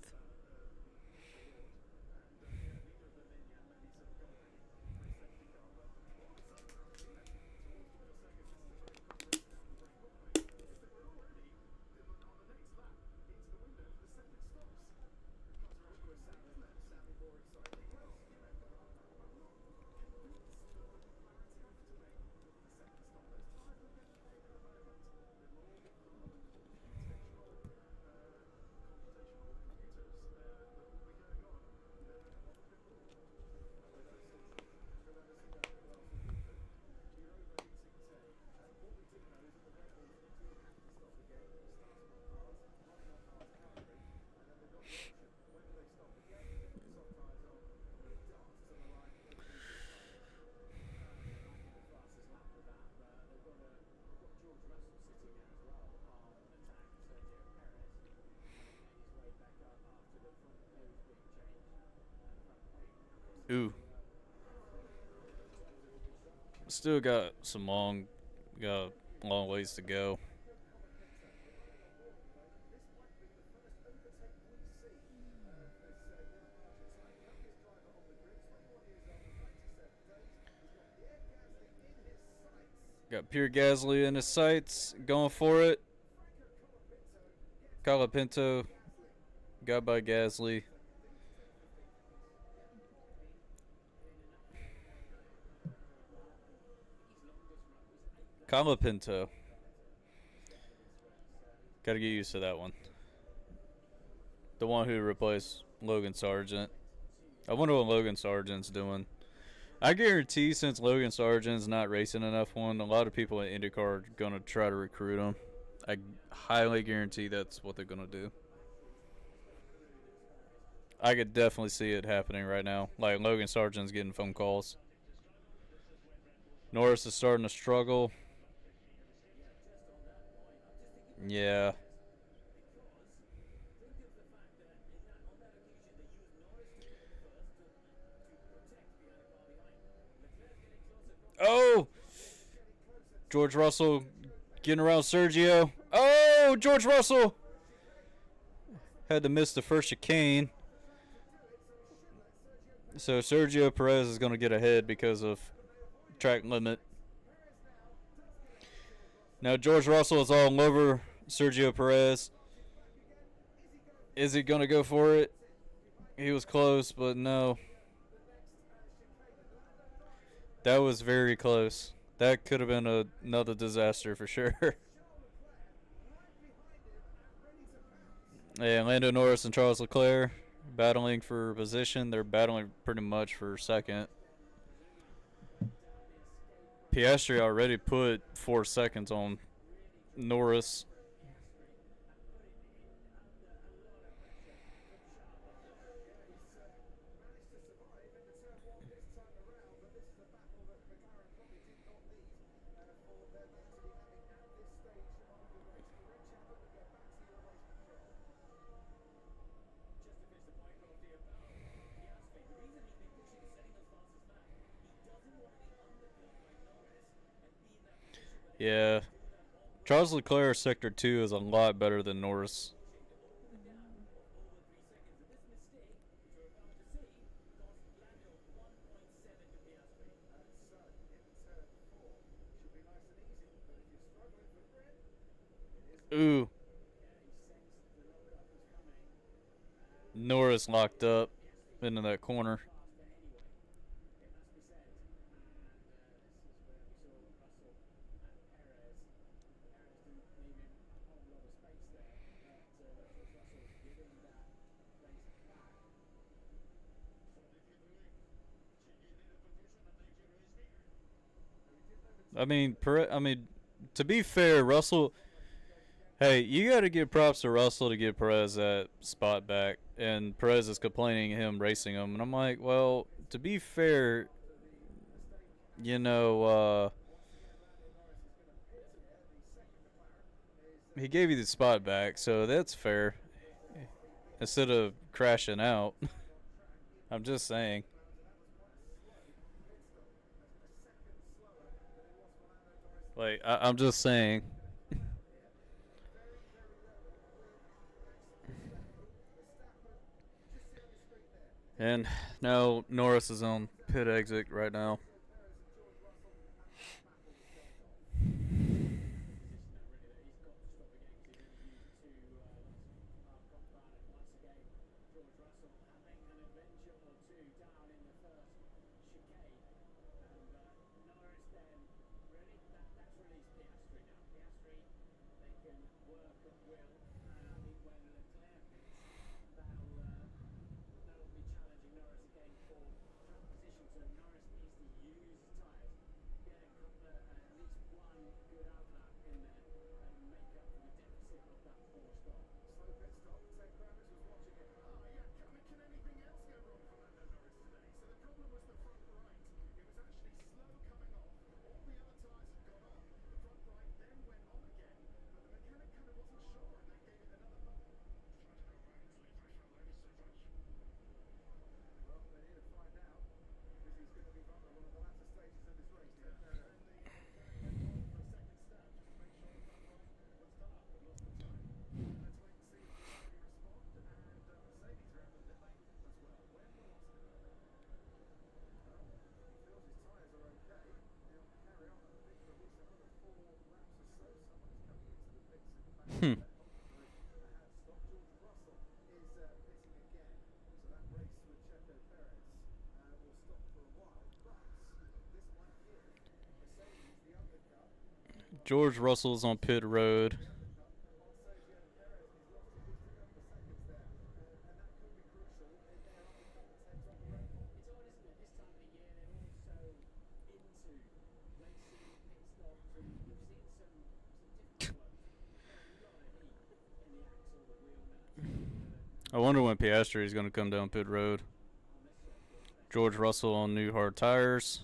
Ooh. Still got got a long ways to go. Got Pierre Gasly in his sights, going for it. Colapinto got by Gasly. Colapinto. Got to get used to that one. The one who replaced Logan Sargent. I wonder what Logan Sargent's doing. I guarantee since Logan Sargent's not racing enough one, a lot of people at IndyCar are going to try to recruit him. I highly guarantee that's what they're going to do. I could definitely see it happening right now. Like Logan Sargent's getting phone calls. Norris is starting to struggle. Yeah. Oh! George Russell getting around Sergio. Oh! George Russell! Had to miss the first chicane. So Sergio Perez is going to get ahead because of track limit. Now George Russell is all over Sergio Perez. Is he going to go for it? He was close, but no. That was very close. That could have been another disaster for sure. Yeah, Lando Norris and Charles Leclerc battling for position. They're battling pretty much for second. Piastri already put 4 seconds on Norris. Yeah. Charles Leclerc Sector 2 is a lot better than Norris. Ooh. Norris locked up into that corner. I mean, to be fair, Russell. Hey, you got to give props to Russell to get Perez that spot back, and Perez is complaining him racing him, and I'm like, well, to be fair, you know, he gave you the spot back, so that's fair. Instead of crashing out, I'm just saying. I'm just saying. And now Norris is on pit exit right now. Hmm. George Russell's on pit road. I wonder when Piastri is going to come down pit road. George Russell on new hard tires.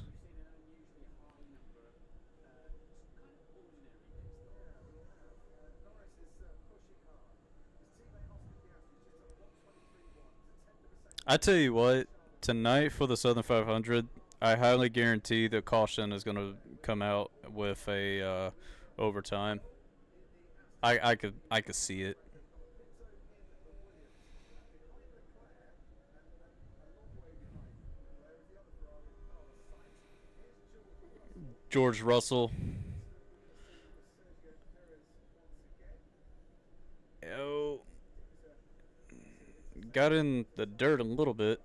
I tell you what, tonight for the Southern 500, I highly guarantee the caution is going to come out with a overtime. I could see it. George Russell, oh, got in the dirt a little bit.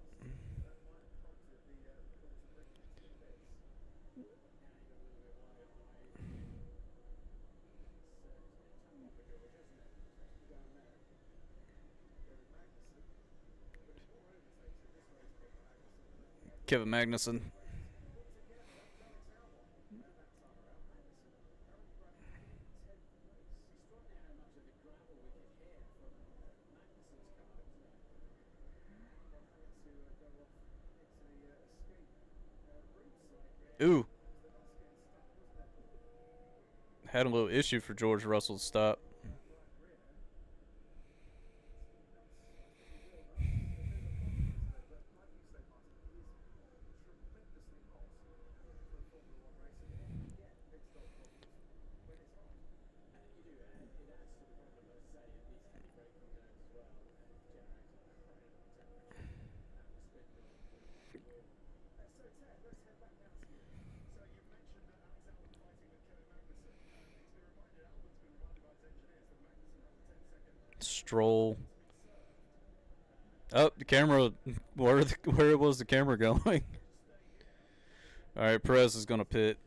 Kevin Magnussen. Ooh, had a little issue for George Russell's stop. Stroll. Oh, the camera. Where was the camera going? All right, Perez is gonna pit.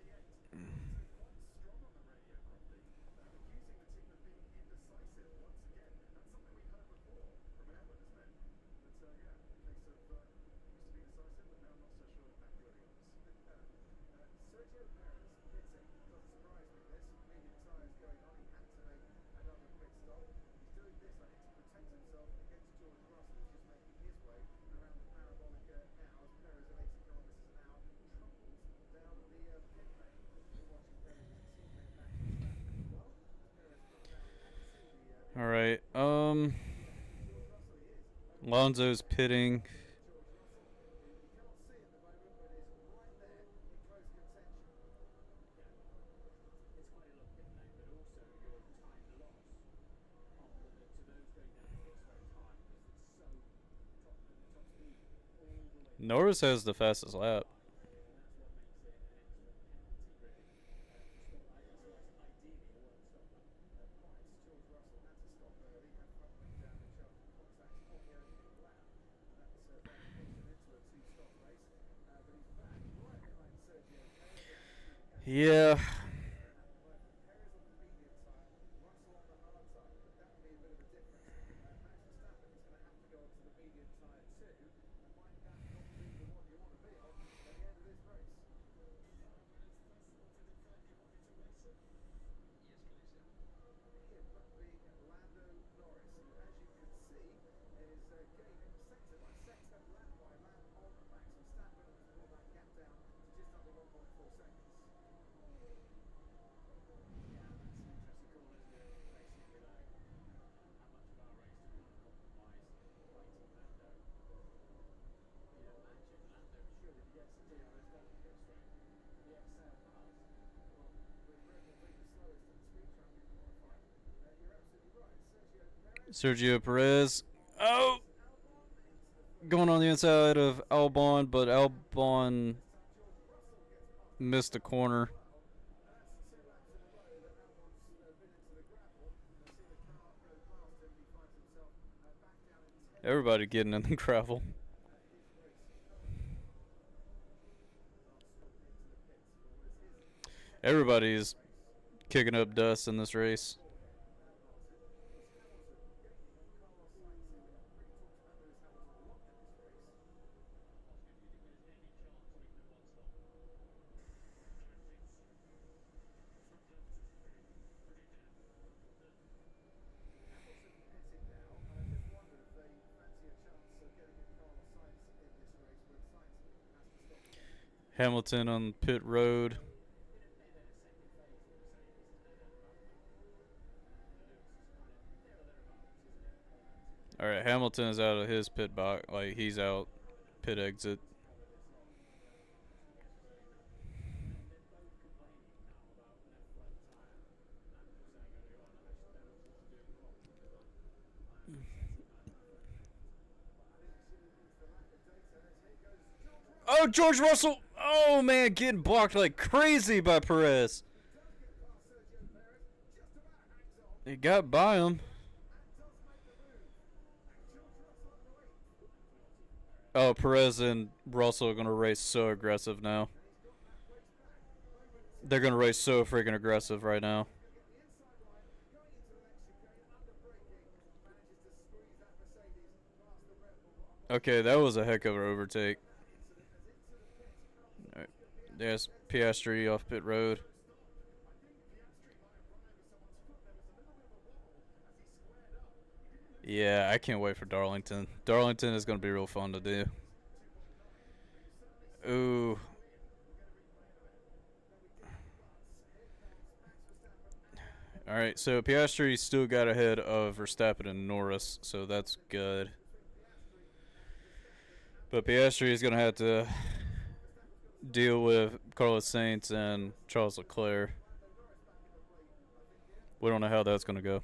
All right. Lonzo's pitting. Norris has the fastest lap. Yeah. Sergio Perez. Oh! Going on the inside of Albon, but Albon missed the corner. Everybody getting in the gravel. Everybody's kicking up dust in this race. Hamilton on pit road. All right, Hamilton is out of his pit box. Like, he's out pit exit. Oh, George Russell. Oh, man, getting blocked like crazy by Perez. He got by him. Oh, Perez and Russell are going to race so aggressive now. They're going to race so freaking aggressive right now. Okay, that was a heck of an overtake. All right. There's Piastri off pit road. Yeah, I can't wait for Darlington. Darlington is going to be real fun to do. Ooh. All right, so Piastri still got ahead of Verstappen and Norris, so that's good. But Piastri is going to have to deal with Carlos Sainz and Charles Leclerc. We don't know how that's going to go.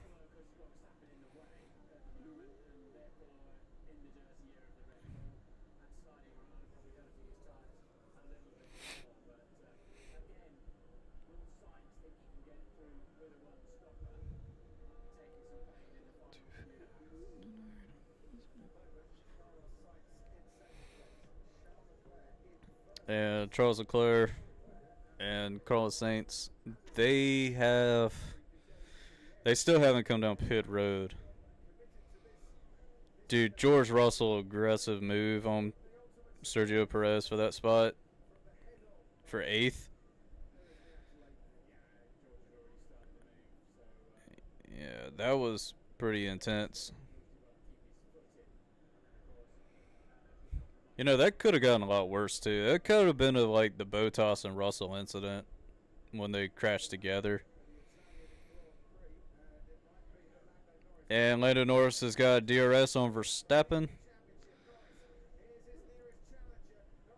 And Charles Leclerc and Carlos Sainz, they still haven't come down pit road. Dude, George Russell, aggressive move on Sergio Perez for that spot for 8th. Yeah, that was pretty intense. You know, that could have gotten a lot worse too. That could have been like the Bottas and Russell incident when they crashed together. And Lando Norris has got DRS on Verstappen.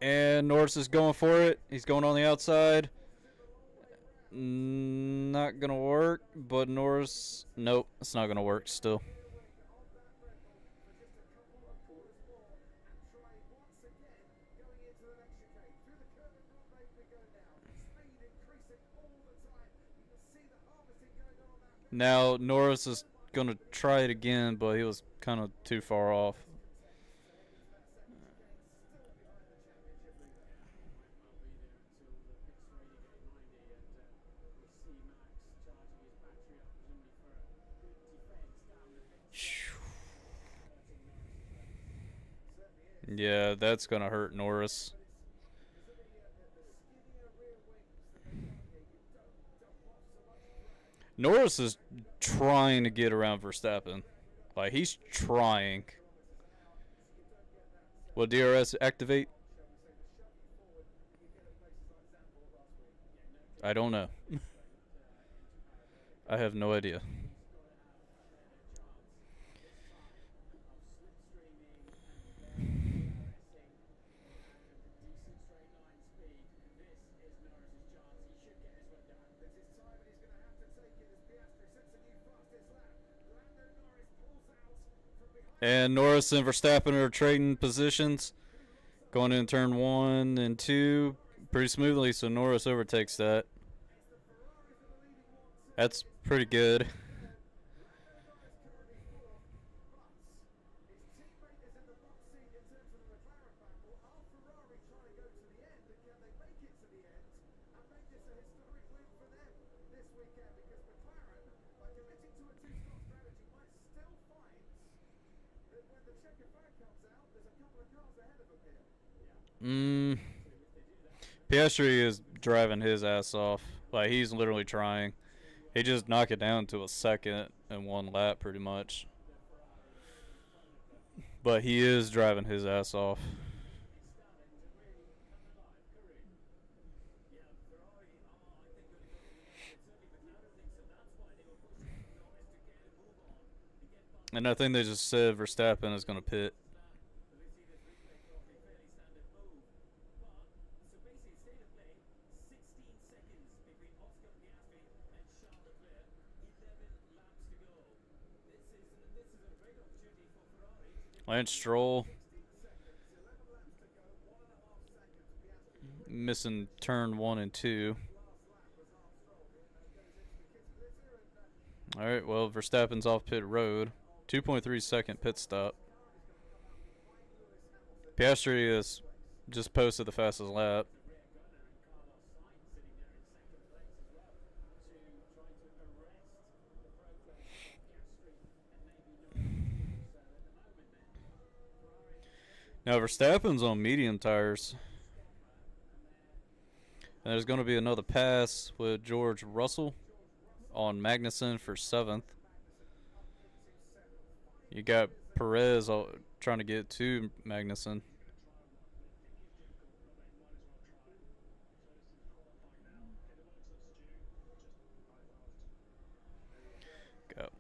And Norris is going for it. He's going on the outside. Not going to work, but Norris... Nope, it's not going to work still. Now Norris is going to try it again, but he was kind of too far off. Yeah, that's going to hurt Norris. Norris is trying to get around Verstappen. Like, he's trying. Will DRS activate? I don't know. I have no idea. And Norris and Verstappen are trading positions. Going in turn 1 and 2 pretty smoothly, so Norris overtakes that. That's pretty good. Piastri is driving his ass off. Like, he's literally trying. He just knocked it down to a second in one lap, pretty much. But he is driving his ass off. And I think they just said Verstappen is going to pit. Lance Stroll missing turn 1 and 2. Alright, well, Verstappen's off pit road. 2.3 second pit stop. Piastri is just posted the fastest lap. Now Verstappen's on medium tires. And there's going to be another pass with George Russell on Magnussen for 7th. You got Perez trying to get to Magnussen. Got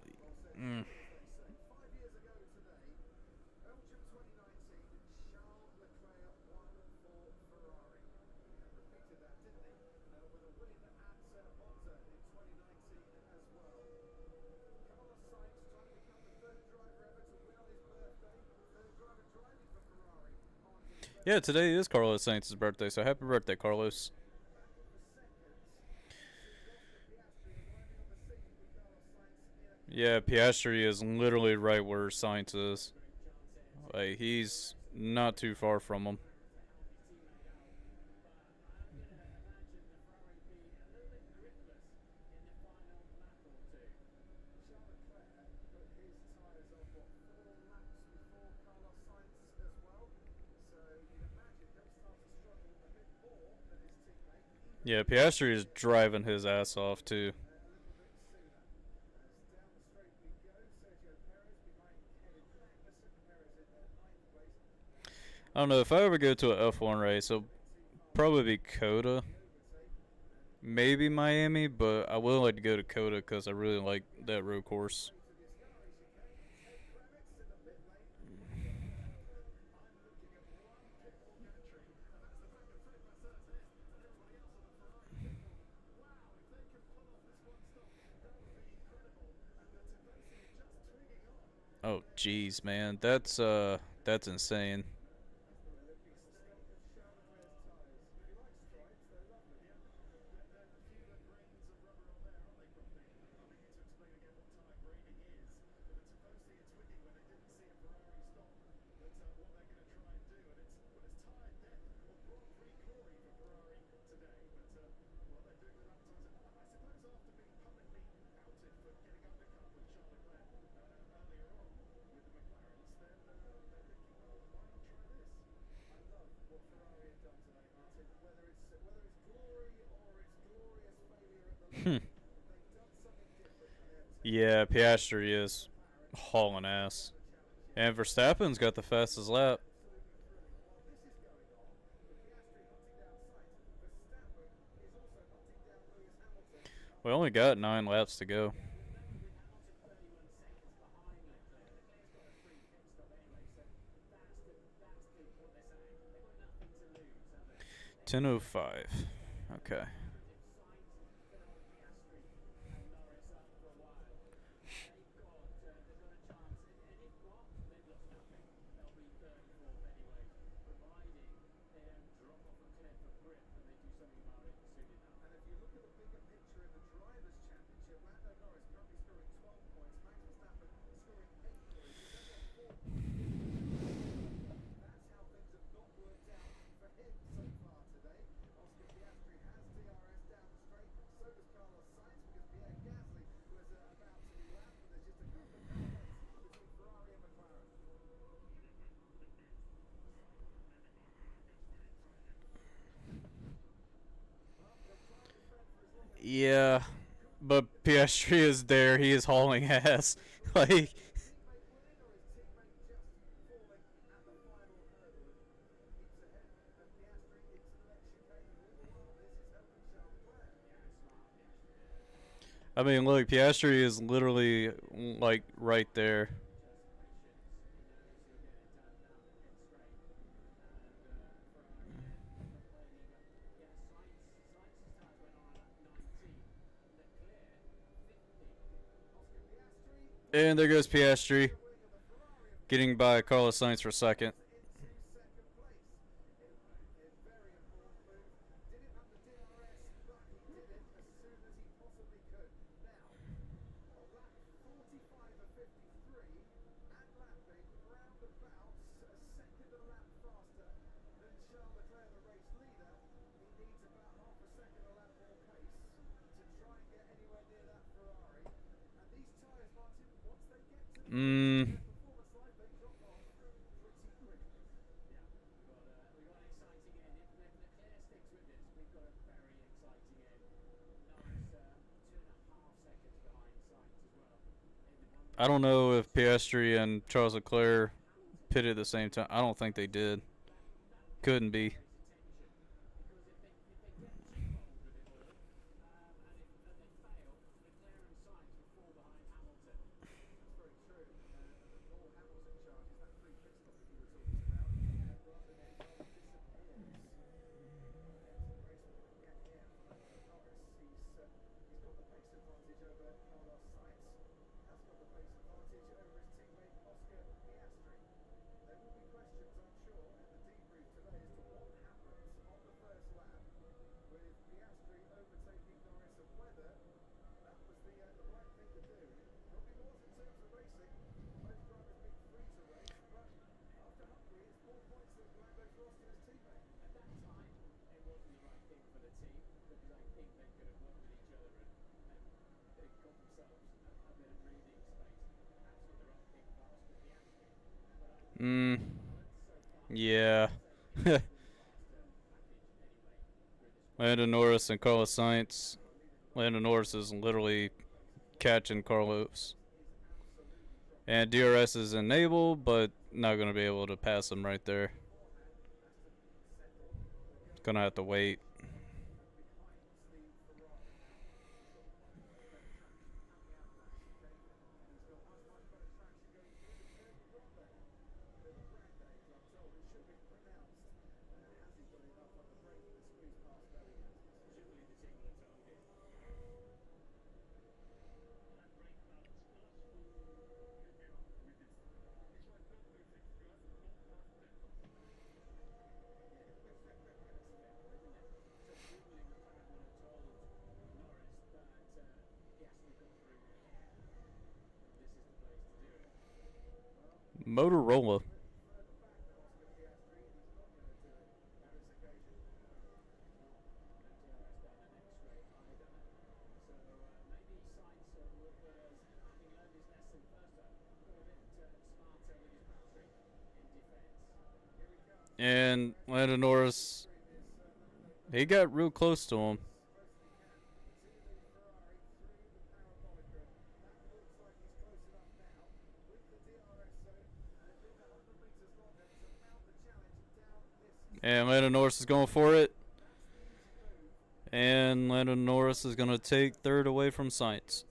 Yeah, today is Carlos Sainz's birthday, so happy birthday, Carlos. Yeah, Piastri is literally right where Sainz is. Like, he's not too far from him. Yeah, Piastri is driving his ass off too. I don't know, if I ever go to a F1 race, it'll probably be Coda. Maybe Miami, but I would like to go to Coda because I really like that road course. Jeez, man, that's insane. Yeah, Piastri is hauling ass. And Verstappen's got the fastest lap. We only got 9 laps to go. 10:05. Okay. Yeah, but Piastri is there. He is hauling ass. like, I mean, look, Piastri is literally like right there. And there goes Piastri, getting by Carlos Sainz for second. Mm, I don't know if Piastri and Charles Leclerc pitted at the same time. I don't think they did. Couldn't be. Mm, yeah. Landon Norris and Carlos Sainz. Landon Norris is literally catching Carlos. And DRS is enabled, but not going to be able to pass him right there. Gonna have to wait. Motorola. And Landon Norris, he got real close to him. And Landon Norris is going for it. And Landon Norris is going to take third away from Sainz.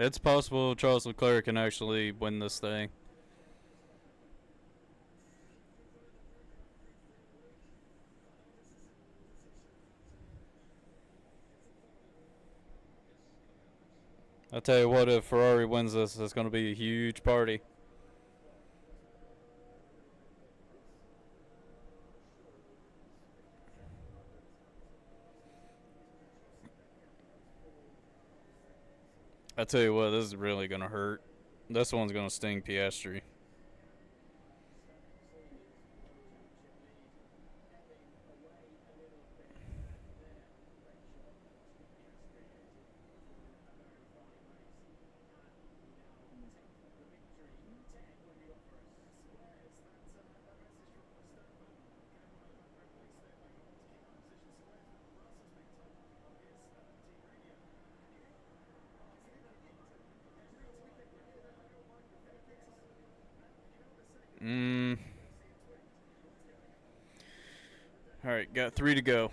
It's possible Charles Leclerc can actually win this thing. I tell you what, if Ferrari wins this, it's going to be a huge party. I tell you what, this is really going to hurt. This one's going to sting Piastri. Alright, got 3 to go.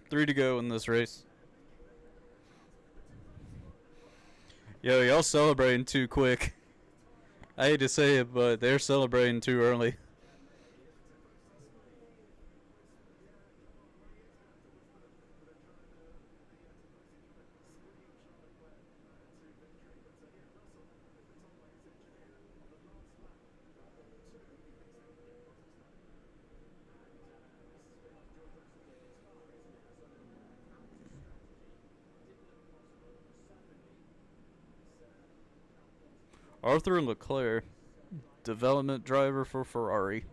3 to go in this race. Yo, y'all celebrating too quick. I hate to say it, but they're celebrating too early. Arthur Leclerc, development driver for Ferrari.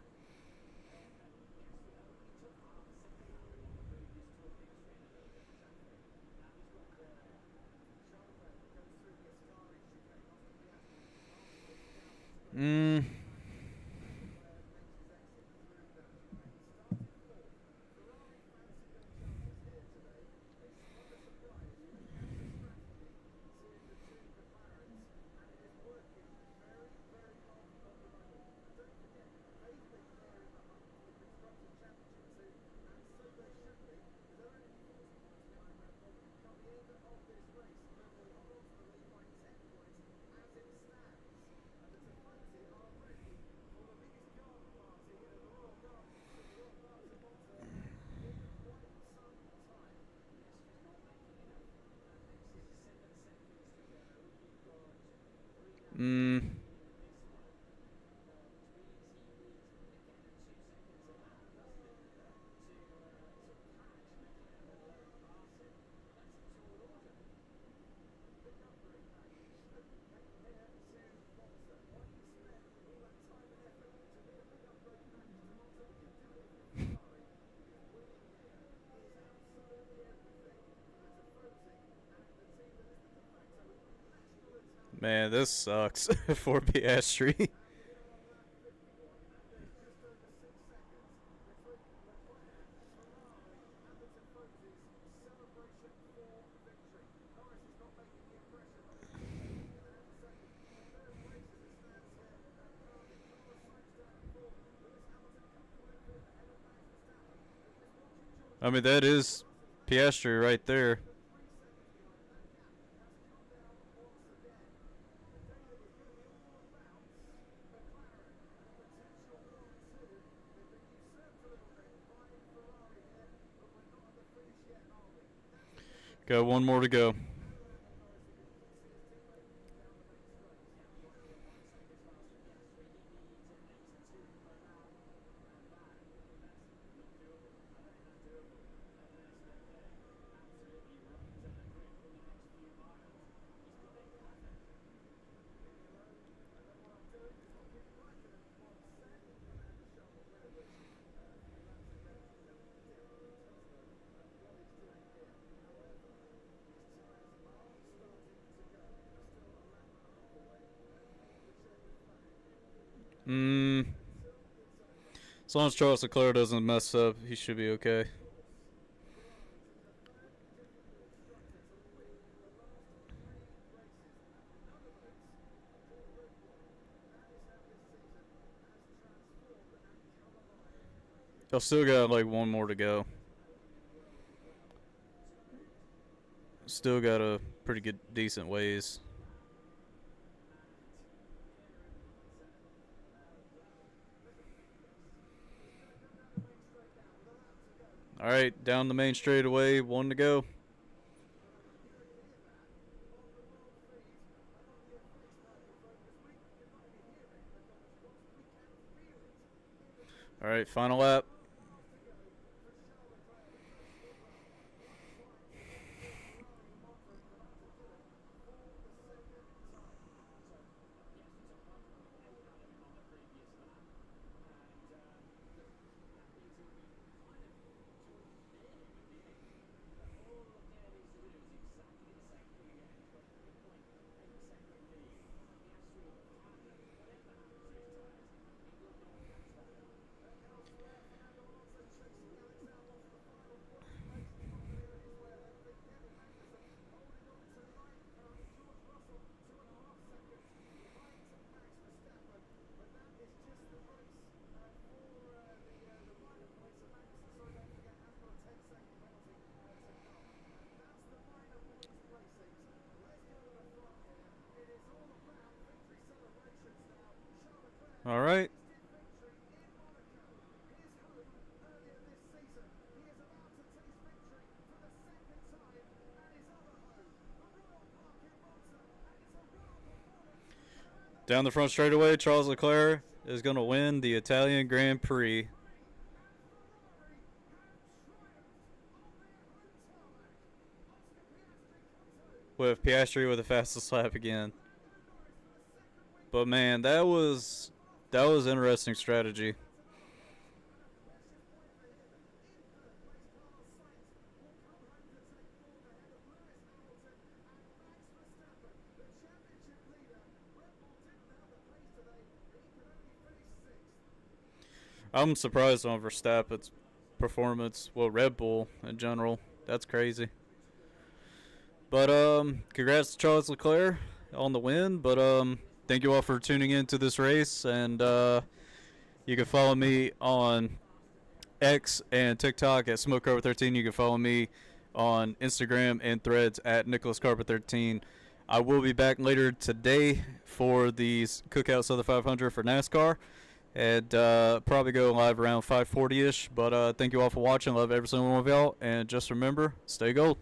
Man, this sucks for Piastri. I mean, that is Piastri right there. Got one more to go. Mm, as long as Charles Leclerc doesn't mess up, he should be okay. He'll still got like one more to go. Still got a pretty good, decent ways. All right, down the main straightaway, one to go. All right, final lap. All right. Down the front straightaway, Charles Leclerc is going to win the Italian Grand Prix. With Piastri with the fastest lap again. But man, that was interesting strategy. I'm surprised on Verstappen's performance. Well, Red Bull in general. That's crazy. But congrats to Charles Leclerc on the win. But thank you all for tuning in to this race, and you can follow me on X and TikTok at SmokeCarpet13. You can follow me on Instagram and Threads at NicholasCarpet13. I will be back later today for these Cookouts of the 500 for NASCAR, and probably go live around 5:40ish. But thank you all for watching. Love every single one of y'all, and just remember, stay gold.